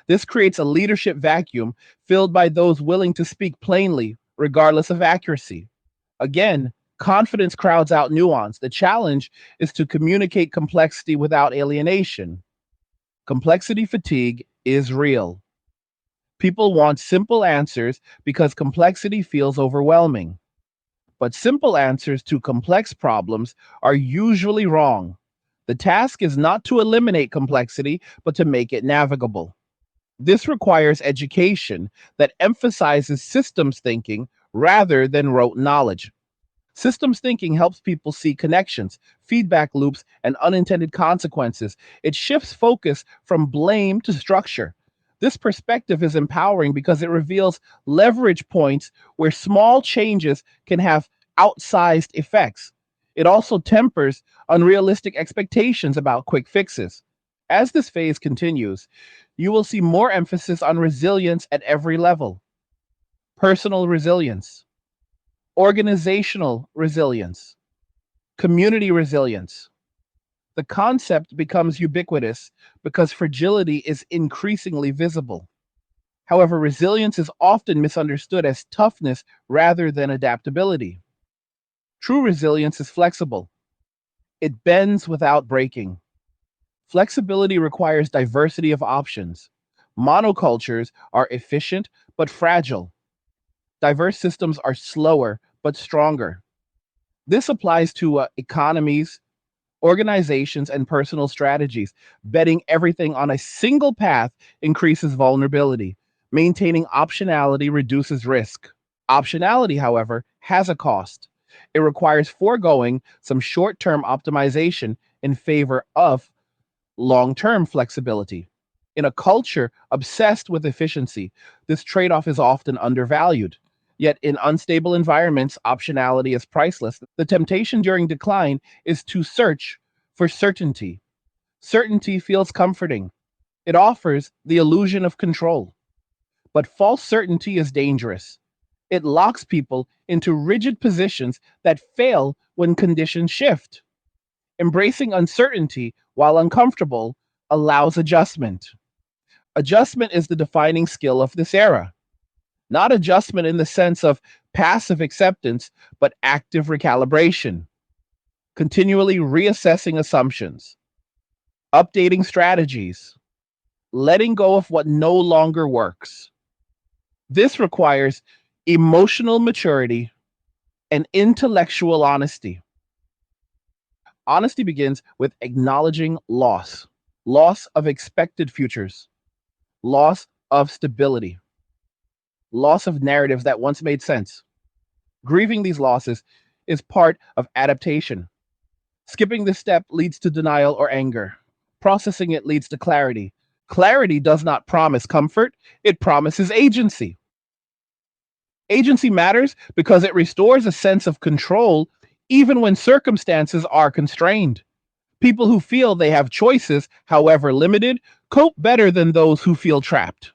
This creates a leadership vacuum filled by those willing to speak plainly, regardless of accuracy. Again, confidence crowds out nuance. The challenge is to communicate complexity without alienation. Complexity fatigue is real. People want simple answers because complexity feels overwhelming. But simple answers to complex problems are usually wrong. The task is not to eliminate complexity, but to make it navigable. This requires education that emphasizes systems thinking rather than rote knowledge. Systems thinking helps people see connections, feedback loops, and unintended consequences. It shifts focus from blame to structure. This perspective is empowering because it reveals leverage points where small changes can have outsized effects. It also tempers unrealistic expectations about quick fixes. As this phase continues, you will see more emphasis on resilience at every level: personal resilience, organizational resilience, community resilience. The concept becomes ubiquitous because fragility is increasingly visible. However, resilience is often misunderstood as toughness rather than adaptability. True resilience is flexible, it bends without breaking. Flexibility requires diversity of options. Monocultures are efficient but fragile. Diverse systems are slower but stronger. This applies to economies, organizations, and personal strategies. Betting everything on a single path increases vulnerability. Maintaining optionality reduces risk. Optionality, however, has a cost. It requires foregoing some short term optimization in favor of long term flexibility. In a culture obsessed with efficiency, this trade off is often undervalued. Yet, in unstable environments, optionality is priceless. The temptation during decline is to search for certainty. Certainty feels comforting, it offers the illusion of control. But false certainty is dangerous. It locks people into rigid positions that fail when conditions shift. Embracing uncertainty, while uncomfortable, allows adjustment. Adjustment is the defining skill of this era. Not adjustment in the sense of passive acceptance, but active recalibration, continually reassessing assumptions, updating strategies, letting go of what no longer works. This requires emotional maturity and intellectual honesty. Honesty begins with acknowledging loss: loss of expected futures, loss of stability, loss of narratives that once made sense. Grieving these losses is part of adaptation. Skipping this step leads to denial or anger. Processing it leads to clarity. Clarity does not promise comfort, it promises agency. Agency matters because it restores a sense of control even when circumstances are constrained. People who feel they have choices, however limited, cope better than those who feel trapped.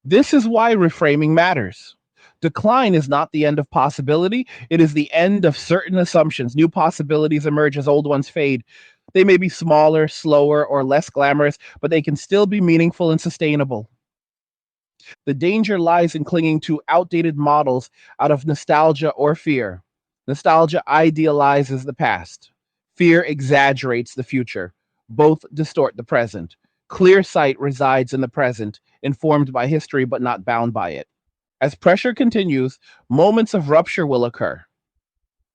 This is why reframing matters. Decline is not the end of possibility, it is the end of certain assumptions. New possibilities emerge as old ones fade. They may be smaller, slower, or less glamorous, but they can still be meaningful and sustainable. The danger lies in clinging to outdated models out of nostalgia or fear. Nostalgia idealizes the past, fear exaggerates the future. Both distort the present. Clear sight resides in the present, informed by history but not bound by it. As pressure continues, moments of rupture will occur.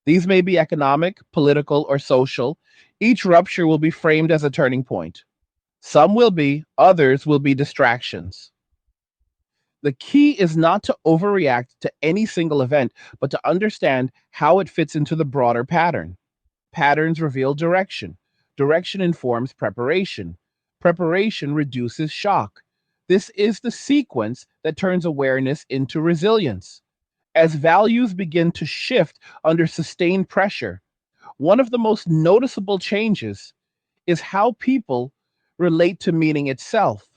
These may be economic, political, or social. Each rupture will be framed as a turning point. Some will be, others will be distractions. The key is not to overreact to any single event, but to understand how it fits into the broader pattern. Patterns reveal direction. Direction informs preparation. Preparation reduces shock. This is the sequence that turns awareness into resilience. As values begin to shift under sustained pressure, one of the most noticeable changes is how people relate to meaning itself.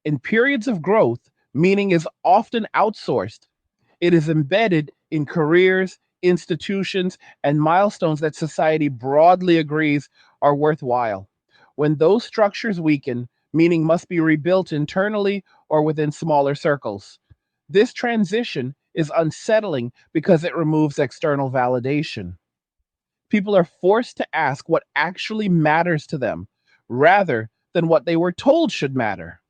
In periods of growth, meaning is often outsourced. It is embedded in careers, institutions, and milestones that society broadly agrees are worthwhile. When those structures weaken, meaning must be rebuilt internally or within smaller circles. This transition is unsettling because it removes external validation. People are forced to ask what actually matters to them rather than what they were told should matter.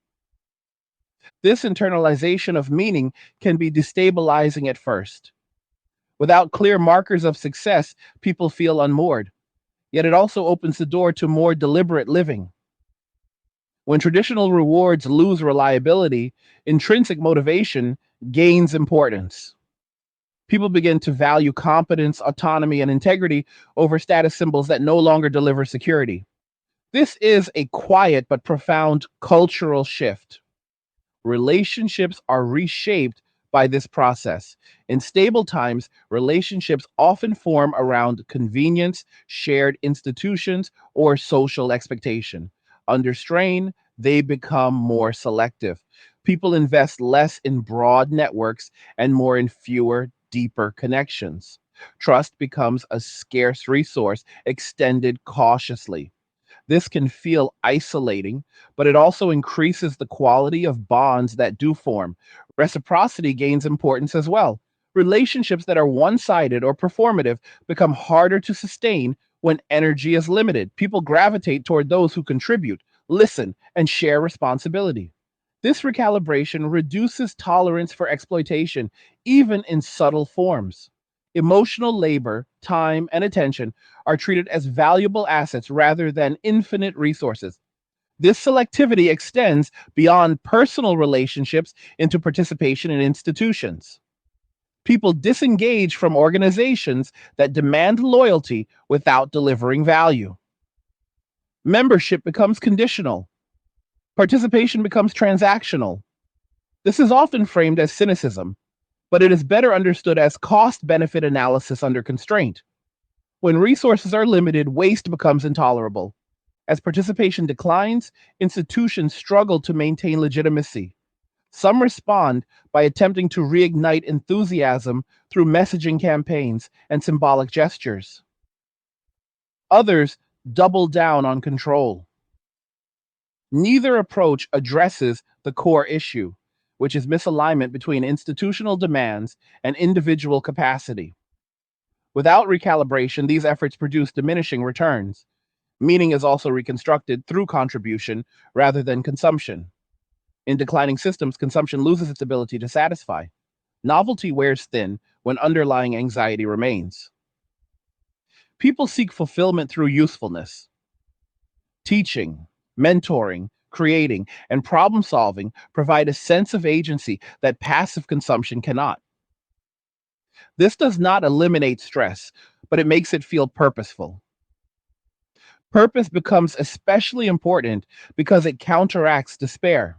This internalization of meaning can be destabilizing at first. Without clear markers of success, people feel unmoored. Yet it also opens the door to more deliberate living. When traditional rewards lose reliability, intrinsic motivation gains importance. People begin to value competence, autonomy, and integrity over status symbols that no longer deliver security. This is a quiet but profound cultural shift. Relationships are reshaped by this process. In stable times, relationships often form around convenience, shared institutions, or social expectation. Under strain, they become more selective. People invest less in broad networks and more in fewer, deeper connections. Trust becomes a scarce resource, extended cautiously. This can feel isolating, but it also increases the quality of bonds that do form. Reciprocity gains importance as well. Relationships that are one sided or performative become harder to sustain when energy is limited. People gravitate toward those who contribute, listen, and share responsibility. This recalibration reduces tolerance for exploitation, even in subtle forms. Emotional labor, time, and attention are treated as valuable assets rather than infinite resources. This selectivity extends beyond personal relationships into participation in institutions. People disengage from organizations that demand loyalty without delivering value. Membership becomes conditional. Participation becomes transactional. This is often framed as cynicism, but it is better understood as cost benefit analysis under constraint. When resources are limited, waste becomes intolerable. As participation declines, institutions struggle to maintain legitimacy. Some respond by attempting to reignite enthusiasm through messaging campaigns and symbolic gestures. Others double down on control. Neither approach addresses the core issue, which is misalignment between institutional demands and individual capacity. Without recalibration, these efforts produce diminishing returns. Meaning is also reconstructed through contribution rather than consumption. In declining systems, consumption loses its ability to satisfy. Novelty wears thin when underlying anxiety remains. People seek fulfillment through usefulness. Teaching, mentoring, creating, and problem solving provide a sense of agency that passive consumption cannot. This does not eliminate stress, but it makes it feel purposeful. Purpose becomes especially important because it counteracts despair.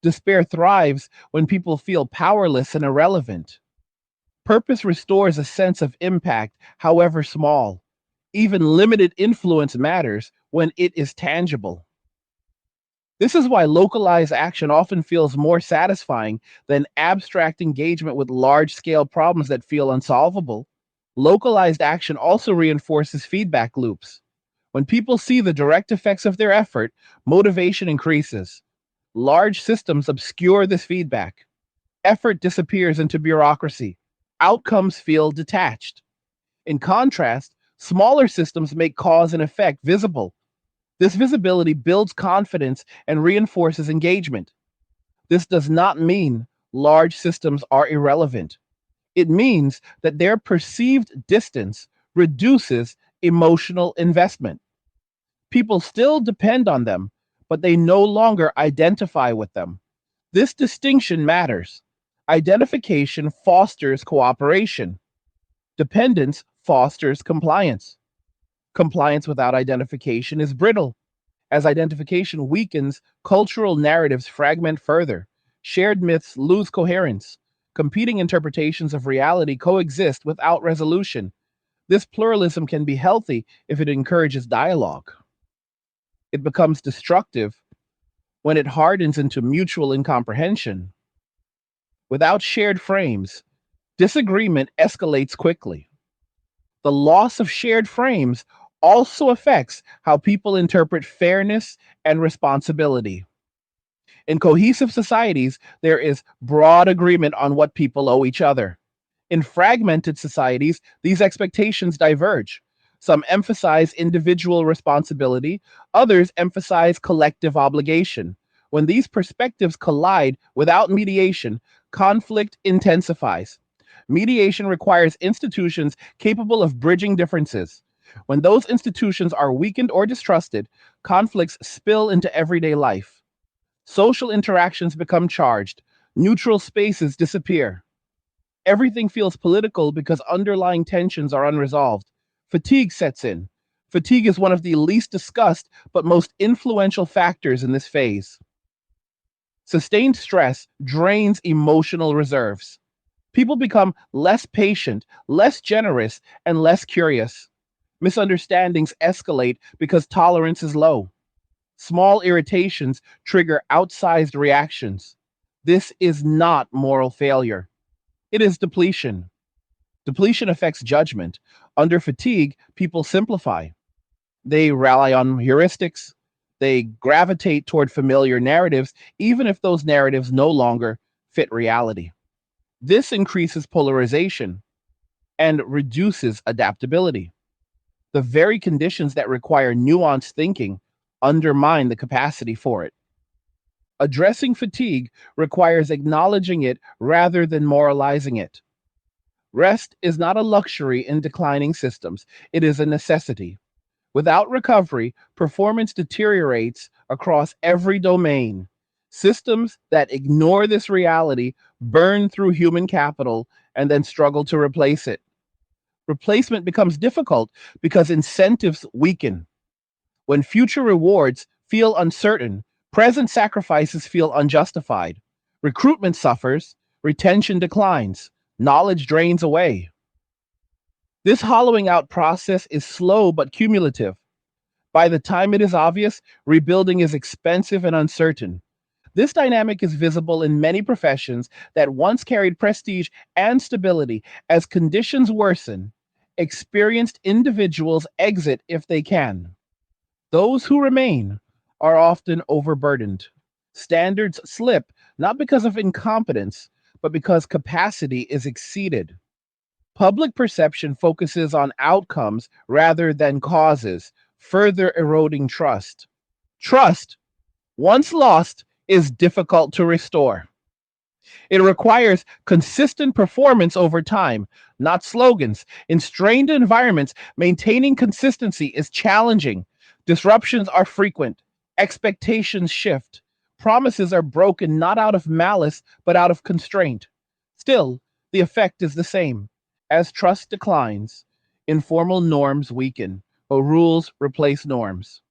Despair thrives when people feel powerless and irrelevant. Purpose restores a sense of impact, however small. Even limited influence matters when it is tangible. This is why localized action often feels more satisfying than abstract engagement with large scale problems that feel unsolvable. Localized action also reinforces feedback loops. When people see the direct effects of their effort, motivation increases. Large systems obscure this feedback. Effort disappears into bureaucracy. Outcomes feel detached. In contrast, smaller systems make cause and effect visible. This visibility builds confidence and reinforces engagement. This does not mean large systems are irrelevant. It means that their perceived distance reduces emotional investment. People still depend on them, but they no longer identify with them. This distinction matters. Identification fosters cooperation. Dependence fosters compliance. Compliance without identification is brittle. As identification weakens, cultural narratives fragment further. Shared myths lose coherence. Competing interpretations of reality coexist without resolution. This pluralism can be healthy if it encourages dialogue. It becomes destructive when it hardens into mutual incomprehension. Without shared frames, disagreement escalates quickly. The loss of shared frames also affects how people interpret fairness and responsibility. In cohesive societies, there is broad agreement on what people owe each other. In fragmented societies, these expectations diverge. Some emphasize individual responsibility, others emphasize collective obligation. When these perspectives collide without mediation, conflict intensifies. Mediation requires institutions capable of bridging differences. When those institutions are weakened or distrusted, conflicts spill into everyday life. Social interactions become charged, neutral spaces disappear. Everything feels political because underlying tensions are unresolved. Fatigue sets in. Fatigue is one of the least discussed but most influential factors in this phase. Sustained stress drains emotional reserves. People become less patient, less generous, and less curious. Misunderstandings escalate because tolerance is low. Small irritations trigger outsized reactions. This is not moral failure. It is depletion. Depletion affects judgment. Under fatigue, people simplify. They rely on heuristics. They gravitate toward familiar narratives, even if those narratives no longer fit reality. This increases polarization and reduces adaptability. The very conditions that require nuanced thinking undermine the capacity for it. Addressing fatigue requires acknowledging it rather than moralizing it. Rest is not a luxury in declining systems, it is a necessity. Without recovery, performance deteriorates across every domain. Systems that ignore this reality burn through human capital and then struggle to replace it. Replacement becomes difficult because incentives weaken. When future rewards feel uncertain, present sacrifices feel unjustified. Recruitment suffers, retention declines, knowledge drains away. This hollowing out process is slow but cumulative. By the time it is obvious, rebuilding is expensive and uncertain. This dynamic is visible in many professions that once carried prestige and stability. As conditions worsen, experienced individuals exit if they can. Those who remain are often overburdened. Standards slip not because of incompetence, but because capacity is exceeded. Public perception focuses on outcomes rather than causes, further eroding trust. Trust, once lost, is difficult to restore. It requires consistent performance over time, not slogans. In strained environments, maintaining consistency is challenging. Disruptions are frequent. Expectations shift. Promises are broken not out of malice, but out of constraint. Still, the effect is the same. As trust declines, informal norms weaken, but rules replace norms.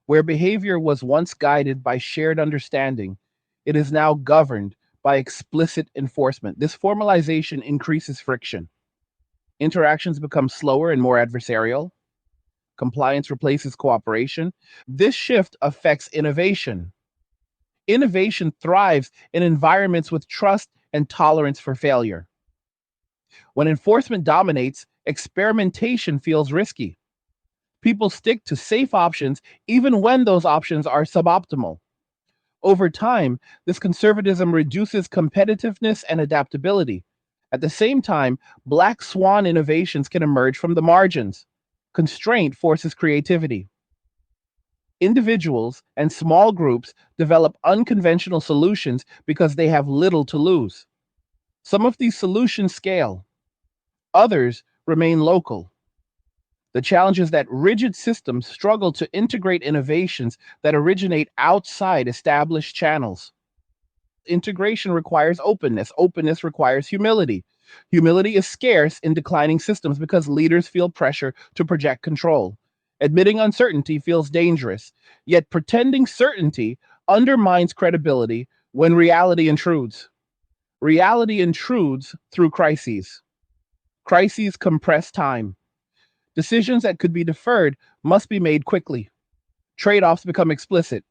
Where behavior was once guided by shared understanding, it is now governed by explicit enforcement. This formalization increases friction. Interactions become slower and more adversarial. Compliance replaces cooperation. This shift affects innovation. Innovation thrives in environments with trust and tolerance for failure. When enforcement dominates, experimentation feels risky. People stick to safe options even when those options are suboptimal. Over time, this conservatism reduces competitiveness and adaptability. At the same time, black swan innovations can emerge from the margins. Constraint forces creativity. Individuals and small groups develop unconventional solutions because they have little to lose. Some of these solutions scale, others remain local. The challenge is that rigid systems struggle to integrate innovations that originate outside established channels. Integration requires openness. Openness requires humility. Humility is scarce in declining systems because leaders feel pressure to project control. Admitting uncertainty feels dangerous, yet pretending certainty undermines credibility when reality intrudes. Reality intrudes through crises. Crises compress time. Decisions that could be deferred must be made quickly. Trade offs become explicit.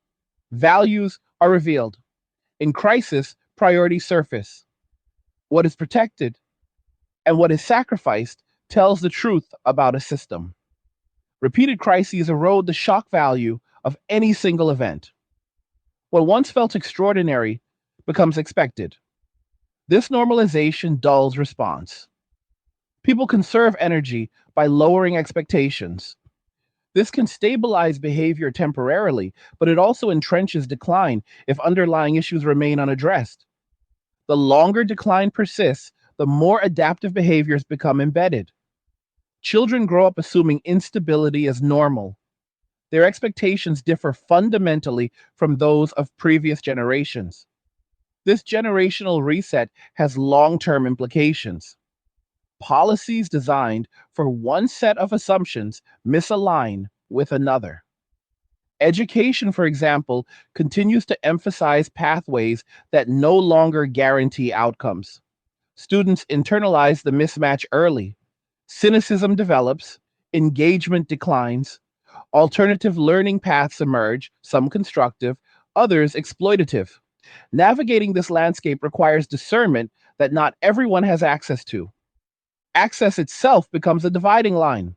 Values are revealed. In crisis, priorities surface. What is protected and what is sacrificed tells the truth about a system. Repeated crises erode the shock value of any single event. What once felt extraordinary becomes expected. This normalization dulls response. People conserve energy by lowering expectations. This can stabilize behavior temporarily, but it also entrenches decline if underlying issues remain unaddressed. The longer decline persists, the more adaptive behaviors become embedded. Children grow up assuming instability is normal. Their expectations differ fundamentally from those of previous generations. This generational reset has long term implications. Policies designed for one set of assumptions misalign with another. Education, for example, continues to emphasize pathways that no longer guarantee outcomes. Students internalize the mismatch early. Cynicism develops, engagement declines, alternative learning paths emerge, some constructive, others exploitative. Navigating this landscape requires discernment that not everyone has access to. Access itself becomes a dividing line.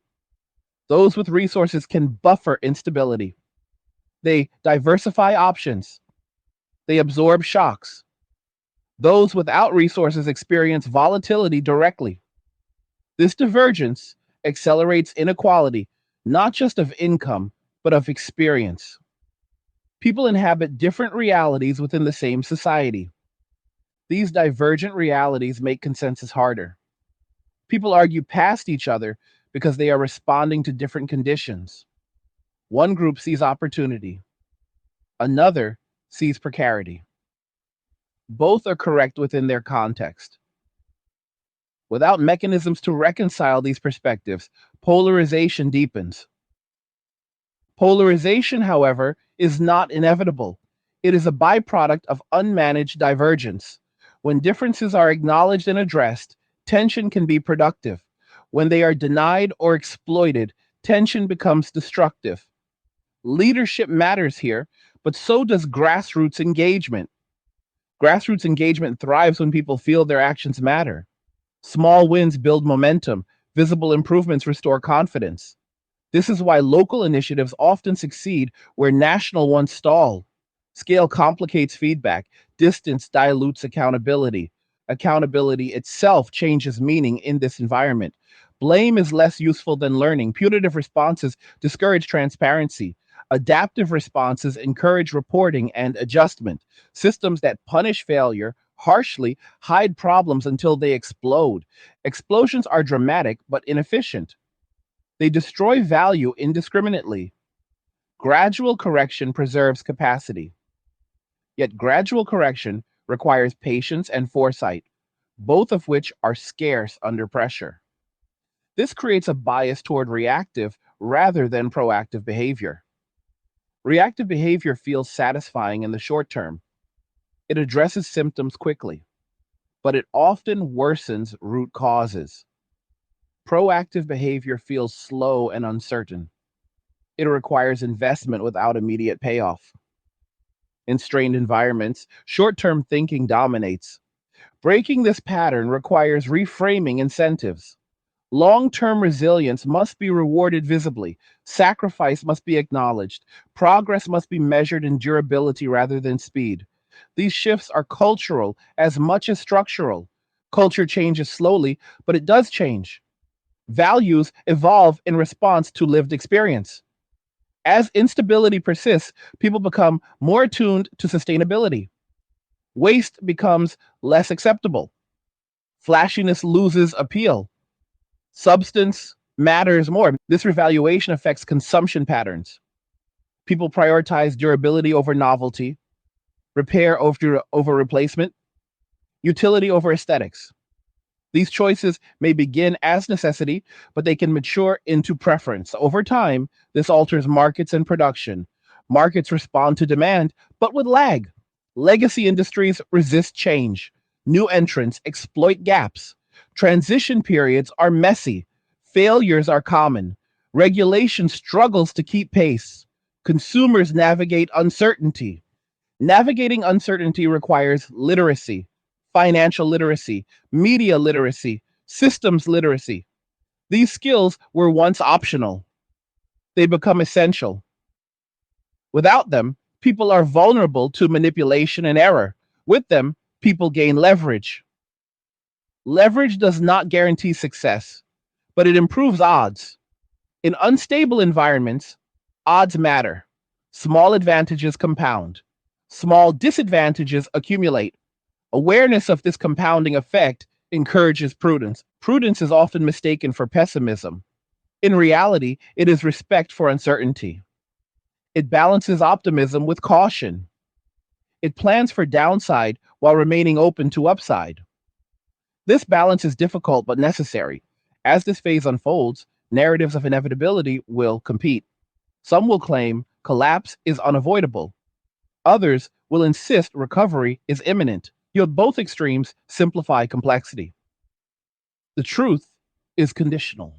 Those with resources can buffer instability. They diversify options. They absorb shocks. Those without resources experience volatility directly. This divergence accelerates inequality, not just of income, but of experience. People inhabit different realities within the same society. These divergent realities make consensus harder. People argue past each other because they are responding to different conditions. One group sees opportunity, another sees precarity. Both are correct within their context. Without mechanisms to reconcile these perspectives, polarization deepens. Polarization, however, is not inevitable. It is a byproduct of unmanaged divergence. When differences are acknowledged and addressed, tension can be productive. When they are denied or exploited, tension becomes destructive. Leadership matters here, but so does grassroots engagement. Grassroots engagement thrives when people feel their actions matter. Small wins build momentum, visible improvements restore confidence. This is why local initiatives often succeed where national ones stall. Scale complicates feedback, distance dilutes accountability. Accountability itself changes meaning in this environment. Blame is less useful than learning. Punitive responses discourage transparency. Adaptive responses encourage reporting and adjustment. Systems that punish failure harshly hide problems until they explode. Explosions are dramatic but inefficient. They destroy value indiscriminately. Gradual correction preserves capacity. Yet gradual correction requires patience and foresight, both of which are scarce under pressure. This creates a bias toward reactive rather than proactive behavior. Reactive behavior feels satisfying in the short term. It addresses symptoms quickly, but it often worsens root causes. Proactive behavior feels slow and uncertain. It requires investment without immediate payoff. In strained environments, short term thinking dominates. Breaking this pattern requires reframing incentives. Long term resilience must be rewarded visibly. Sacrifice must be acknowledged. Progress must be measured in durability rather than speed. These shifts are cultural as much as structural. Culture changes slowly, but it does change. Values evolve in response to lived experience. As instability persists, people become more attuned to sustainability. Waste becomes less acceptable. Flashiness loses appeal. Substance matters more. This revaluation affects consumption patterns. People prioritize durability over novelty, repair over replacement, utility over aesthetics. These choices may begin as necessity, but they can mature into preference. Over time, this alters markets and production. Markets respond to demand, but with lag. Legacy industries resist change. New entrants exploit gaps. Transition periods are messy. Failures are common. Regulation struggles to keep pace. Consumers navigate uncertainty. Navigating uncertainty requires literacy, financial literacy, media literacy, systems literacy. These skills were once optional. They become essential. Without them, people are vulnerable to manipulation and error. With them, people gain leverage. Leverage does not guarantee success, but it improves odds. In unstable environments, odds matter. Small advantages compound. Small disadvantages accumulate. Awareness of this compounding effect encourages prudence. Prudence is often mistaken for pessimism. In reality, it is respect for uncertainty. It balances optimism with caution. It plans for downside while remaining open to upside. This balance is difficult but necessary. As this phase unfolds, narratives of inevitability will compete. Some will claim collapse is unavoidable. Others will insist recovery is imminent. Yet both extremes simplify complexity. The truth is conditional.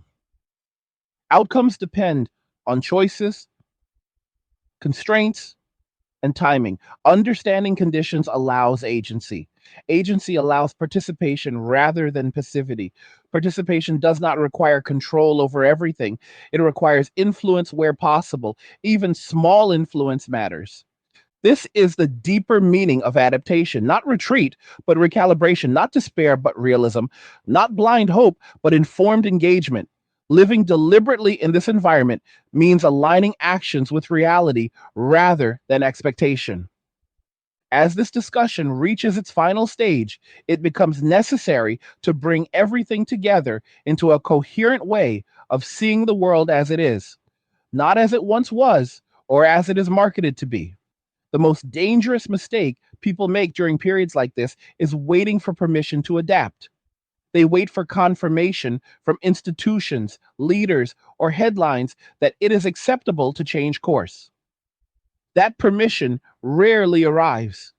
Outcomes depend on choices, constraints, and timing. Understanding conditions allows agency. Agency allows participation rather than passivity. Participation does not require control over everything, it requires influence where possible. Even small influence matters. This is the deeper meaning of adaptation, not retreat, but recalibration, not despair, but realism, not blind hope, but informed engagement. Living deliberately in this environment means aligning actions with reality rather than expectation. As this discussion reaches its final stage, it becomes necessary to bring everything together into a coherent way of seeing the world as it is, not as it once was or as it is marketed to be. The most dangerous mistake people make during periods like this is waiting for permission to adapt. They wait for confirmation from institutions, leaders, or headlines that it is acceptable to change course. That permission rarely arrives.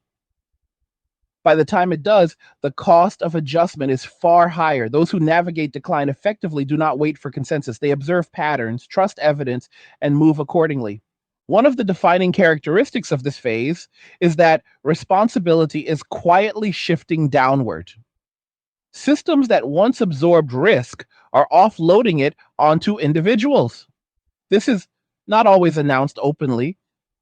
By the time it does, the cost of adjustment is far higher. Those who navigate decline effectively do not wait for consensus. They observe patterns, trust evidence, and move accordingly. One of the defining characteristics of this phase is that responsibility is quietly shifting downward. Systems that once absorbed risk are offloading it onto individuals. This is not always announced openly.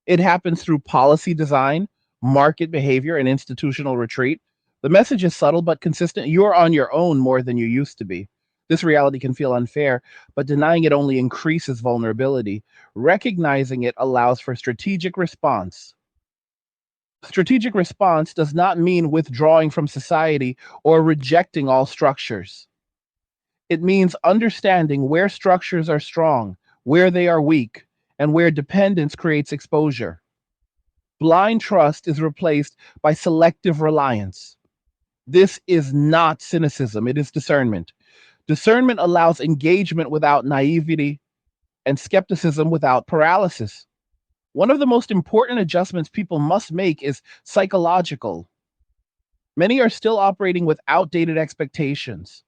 It happens through policy design, market behavior, and institutional retreat. The message is subtle but consistent. You're on your own more than you used to be. This reality can feel unfair, but denying it only increases vulnerability. Recognizing it allows for strategic response. Strategic response does not mean withdrawing from society or rejecting all structures. It means understanding where structures are strong, where they are weak, and where dependence creates exposure. Blind trust is replaced by selective reliance. This is not cynicism, it is discernment. Discernment allows engagement without naivety and skepticism without paralysis. One of the most important adjustments people must make is psychological. Many are still operating with outdated expectations.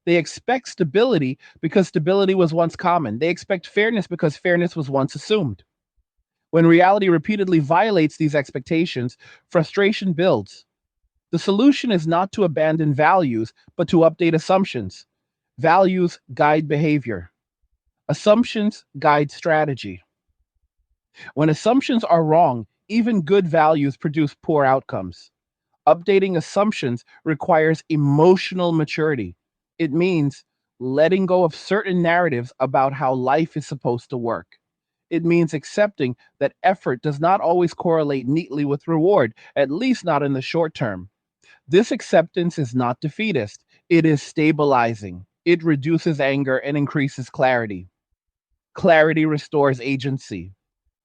They expect stability because stability was once common. They expect fairness because fairness was once assumed. When reality repeatedly violates these expectations, frustration builds. The solution is not to abandon values, but to update assumptions. Values guide behavior. Assumptions guide strategy. When assumptions are wrong, even good values produce poor outcomes. Updating assumptions requires emotional maturity. It means letting go of certain narratives about how life is supposed to work. It means accepting that effort does not always correlate neatly with reward, at least not in the short term. This acceptance is not defeatist, it is stabilizing. It reduces anger and increases clarity. Clarity restores agency.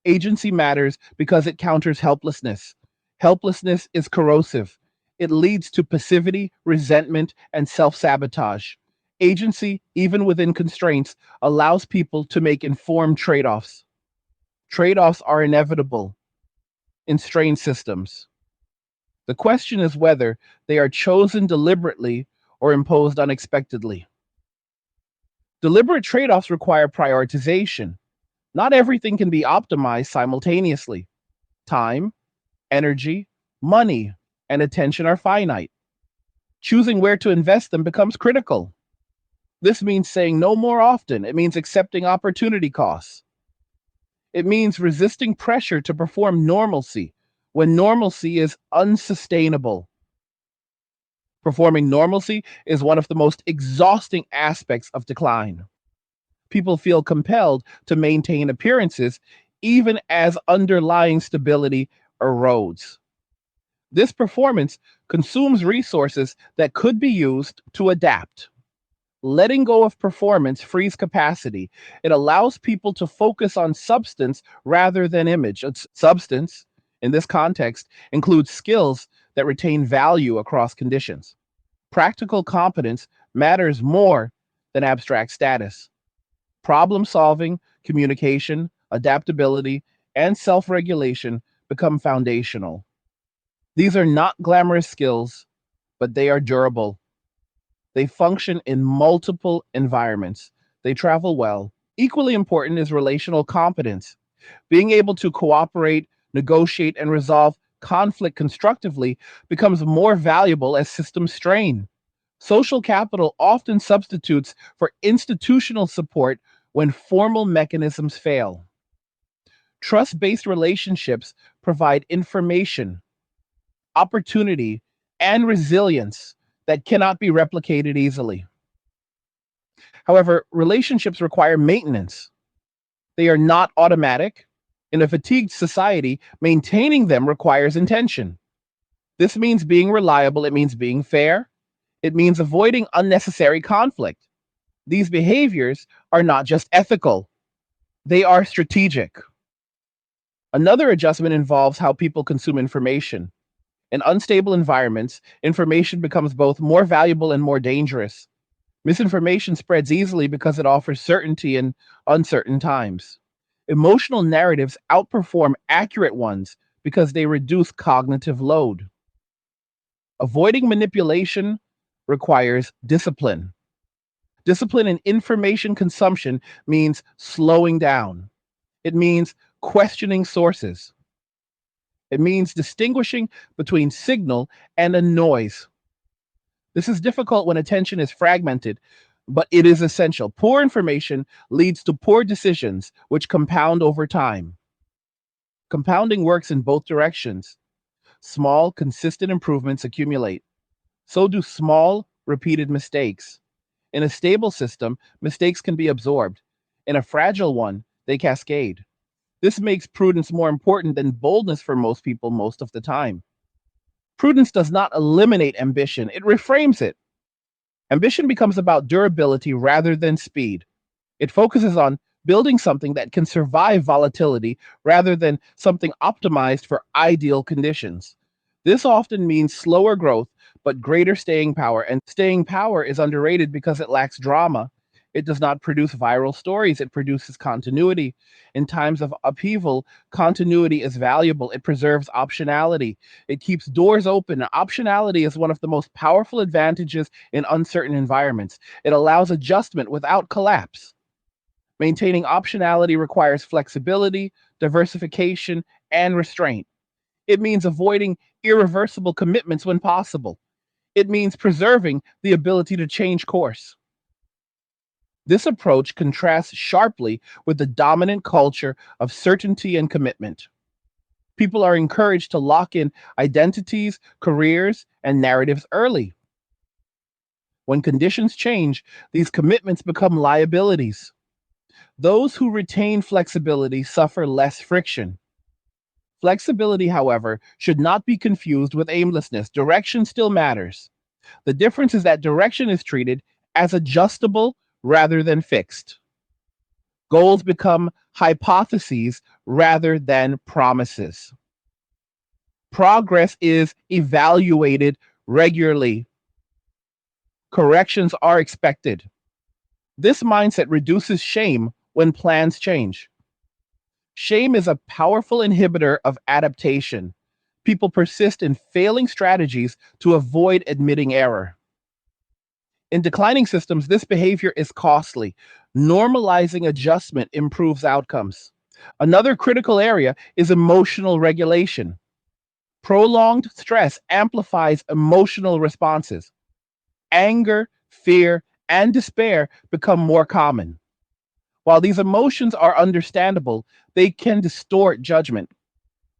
Agency matters because it counters helplessness. Helplessness is corrosive. It leads to passivity, resentment, and self sabotage. Agency, even within constraints, allows people to make informed trade offs. Trade offs are inevitable in strained systems. The question is whether they are chosen deliberately or imposed unexpectedly. Deliberate trade offs require prioritization. Not everything can be optimized simultaneously. Time, energy, money, and attention are finite. Choosing where to invest them becomes critical. This means saying no more often. It means accepting opportunity costs. It means resisting pressure to perform normalcy when normalcy is unsustainable. Performing normalcy is one of the most exhausting aspects of decline. People feel compelled to maintain appearances even as underlying stability erodes. This performance consumes resources that could be used to adapt. Letting go of performance frees capacity. It allows people to focus on substance rather than image. It's substance, in this context includes skills that retain value across conditions. Practical competence matters more than abstract status. Problem solving, communication, adaptability, and self regulation become foundational. These are not glamorous skills, but they are durable. They function in multiple environments. They travel well. Equally important is relational competence. Being able to cooperate, negotiate, and resolve conflict constructively becomes more valuable as systems strain. Social capital often substitutes for institutional support when formal mechanisms fail. Trust based relationships provide information, opportunity, and resilience that cannot be replicated easily. However, relationships require maintenance. They are not automatic. In a fatigued society, maintaining them requires intention. This means being reliable, it means being fair, it means avoiding unnecessary conflict. These behaviors are not just ethical, they are strategic. Another adjustment involves how people consume information. In unstable environments, information becomes both more valuable and more dangerous. Misinformation spreads easily because it offers certainty in uncertain times. Emotional narratives outperform accurate ones because they reduce cognitive load. Avoiding manipulation requires discipline. Discipline in information consumption means slowing down. It means questioning sources. It means distinguishing between signal and a noise. This is difficult when attention is fragmented, but it is essential. Poor information leads to poor decisions, which compound over time. Compounding works in both directions. Small, consistent improvements accumulate. So do small, repeated mistakes. In a stable system, mistakes can be absorbed. In a fragile one, they cascade. This makes prudence more important than boldness for most people most of the time. Prudence does not eliminate ambition, it reframes it. Ambition becomes about durability rather than speed. It focuses on building something that can survive volatility rather than something optimized for ideal conditions. This often means slower growth, but greater staying power. And staying power is underrated because it lacks drama. It does not produce viral stories, it produces continuity. In times of upheaval, continuity is valuable. It preserves optionality. It keeps doors open. Optionality is one of the most powerful advantages in uncertain environments. It allows adjustment without collapse. Maintaining optionality requires flexibility, diversification, and restraint. It means avoiding irreversible commitments when possible. It means preserving the ability to change course. This approach contrasts sharply with the dominant culture of certainty and commitment. People are encouraged to lock in identities, careers, and narratives early. When conditions change, these commitments become liabilities. Those who retain flexibility suffer less friction. Flexibility, however, should not be confused with aimlessness. Direction still matters. The difference is that direction is treated as adjustable rather than fixed. Goals become hypotheses rather than promises. Progress is evaluated regularly. Corrections are expected. This mindset reduces shame when plans change. Shame is a powerful inhibitor of adaptation. People persist in failing strategies to avoid admitting error. In declining systems, this behavior is costly. Normalizing adjustment improves outcomes. Another critical area is emotional regulation. Prolonged stress amplifies emotional responses. Anger, fear, and despair become more common. While these emotions are understandable, they can distort judgment.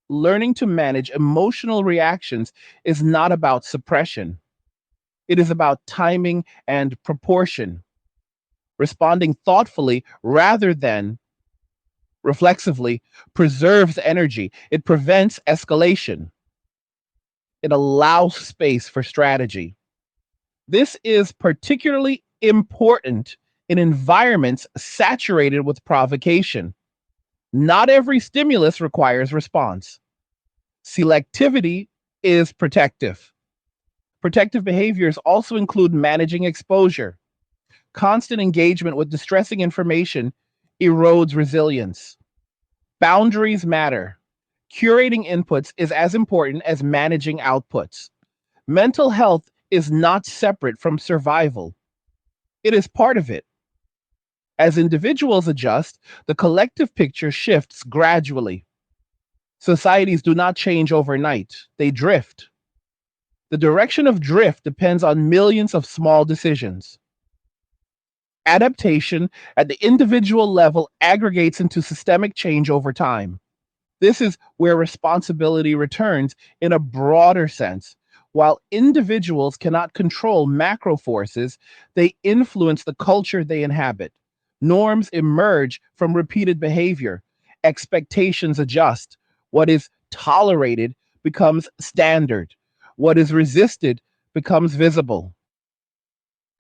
Learning to manage emotional reactions is not about suppression, it is about timing and proportion. Responding thoughtfully rather than reflexively preserves energy, it prevents escalation, it allows space for strategy. This is particularly important in environments saturated with provocation. Not every stimulus requires response. Selectivity is protective. Protective behaviors also include managing exposure. Constant engagement with distressing information erodes resilience. Boundaries matter. Curating inputs is as important as managing outputs. Mental health is not separate from survival, it is part of it. As individuals adjust, the collective picture shifts gradually. Societies do not change overnight, they drift. The direction of drift depends on millions of small decisions. Adaptation at the individual level aggregates into systemic change over time. This is where responsibility returns in a broader sense. While individuals cannot control macro forces, they influence the culture they inhabit. Norms emerge from repeated behavior. Expectations adjust. What is tolerated becomes standard. What is resisted becomes visible.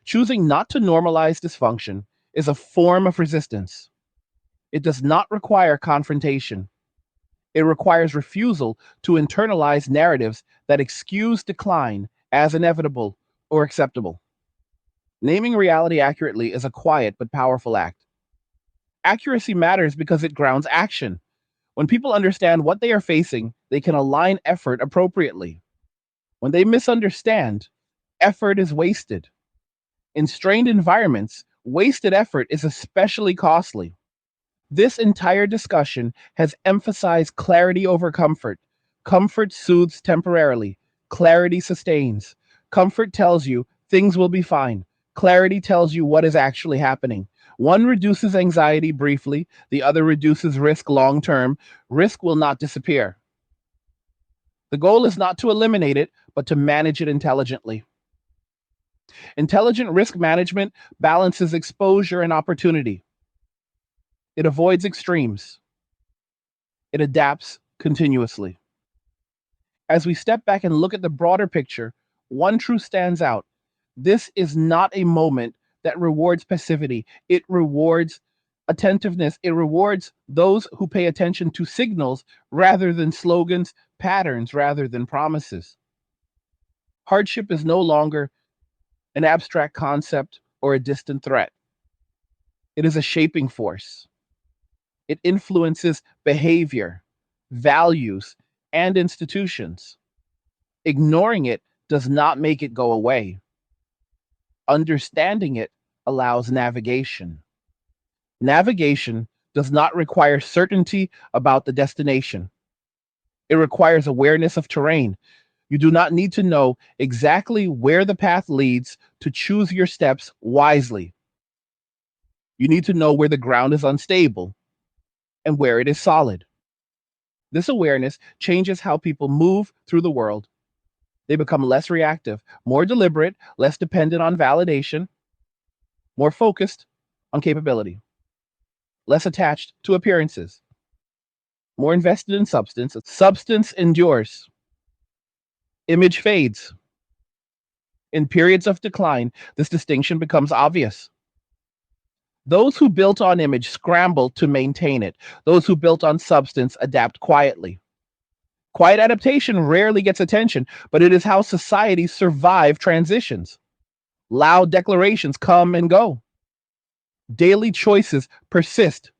Choosing not to normalize dysfunction is a form of resistance. It does not require confrontation. It requires refusal to internalize narratives that excuse decline as inevitable or acceptable. Naming reality accurately is a quiet but powerful act. Accuracy matters because it grounds action. When people understand what they are facing, they can align effort appropriately. When they misunderstand, effort is wasted. In strained environments, wasted effort is especially costly. This entire discussion has emphasized clarity over comfort. Comfort soothes temporarily, clarity sustains. Comfort tells you things will be fine. Clarity tells you what is actually happening. One reduces anxiety briefly, the other reduces risk long term. Risk will not disappear. The goal is not to eliminate it, but to manage it intelligently. Intelligent risk management balances exposure and opportunity. It avoids extremes. It adapts continuously. As we step back and look at the broader picture, one truth stands out. This is not a moment that rewards passivity. It rewards attentiveness. It rewards those who pay attention to signals rather than slogans, patterns rather than promises. Hardship is no longer an abstract concept or a distant threat. It is a shaping force. It influences behavior, values, and institutions. Ignoring it does not make it go away. Understanding it allows navigation. Navigation does not require certainty about the destination. It requires awareness of terrain. You do not need to know exactly where the path leads to choose your steps wisely. You need to know where the ground is unstable and where it is solid. This awareness changes how people move through the world. They become less reactive, more deliberate, less dependent on validation, more focused on capability, less attached to appearances, more invested in substance. Substance endures, image fades. In periods of decline, this distinction becomes obvious. Those who built on image scramble to maintain it. Those who built on substance adapt quietly. Quiet adaptation rarely gets attention, but it is how societies survive transitions. Loud declarations come and go. Daily choices persist.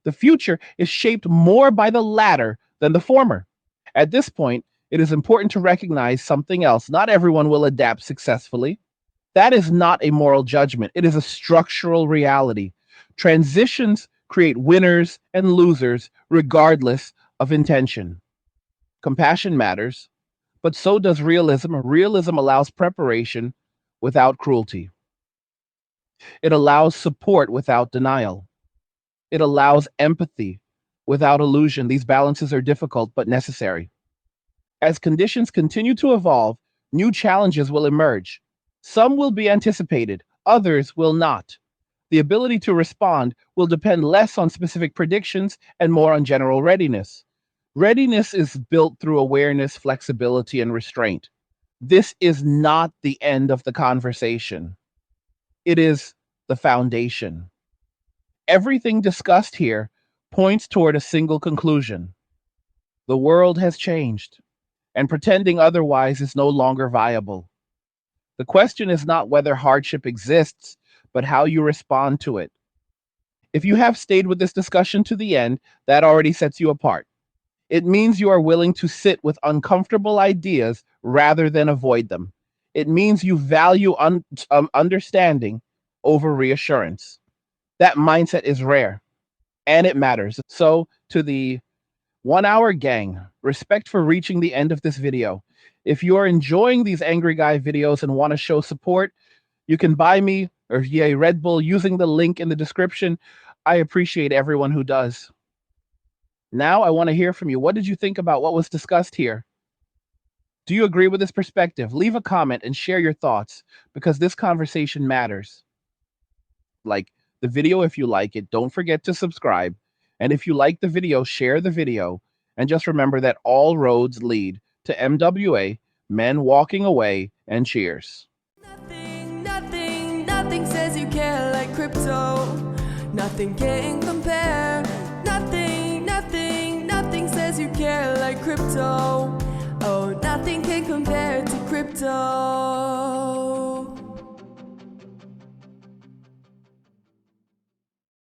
The future is shaped more by the latter than the former. At this point, it is important to recognize something else. Not everyone will adapt successfully. That is not a moral judgment, it is a structural reality. Transitions create winners and losers regardless of intention. Compassion matters, but so does realism. Realism allows preparation without cruelty. It allows support without denial. It allows empathy without illusion. These balances are difficult but necessary. As conditions continue to evolve, new challenges will emerge. Some will be anticipated, others will not. The ability to respond will depend less on specific predictions and more on general readiness. Readiness is built through awareness, flexibility, and restraint. This is not the end of the conversation. It is the foundation. Everything discussed here points toward a single conclusion. The world has changed, and pretending otherwise is no longer viable. The question is not whether hardship exists, but how you respond to it. If you have stayed with this discussion to the end, that already sets you apart. It means you are willing to sit with uncomfortable ideas rather than avoid them. It means you value understanding over reassurance. That mindset is rare and it matters. So, to the 1 hour gang, respect for reaching the end of this video. If you are enjoying these Angry Guy videos and want to show support, you can buy me or yay Red Bull using the link in the description. I appreciate everyone who does. Now I want to hear from you. What did you think about what was discussed here? Do you agree with this perspective? Leave a comment and share your thoughts because this conversation matters. Like the video if you like it. Don't forget to subscribe. And if you like the video, share the video. And just remember that all roads lead to MWA, men walking away, and cheers. Nothing says you care like crypto. Nothing can compare. Nothing says you care like crypto. Oh, nothing can compare to crypto.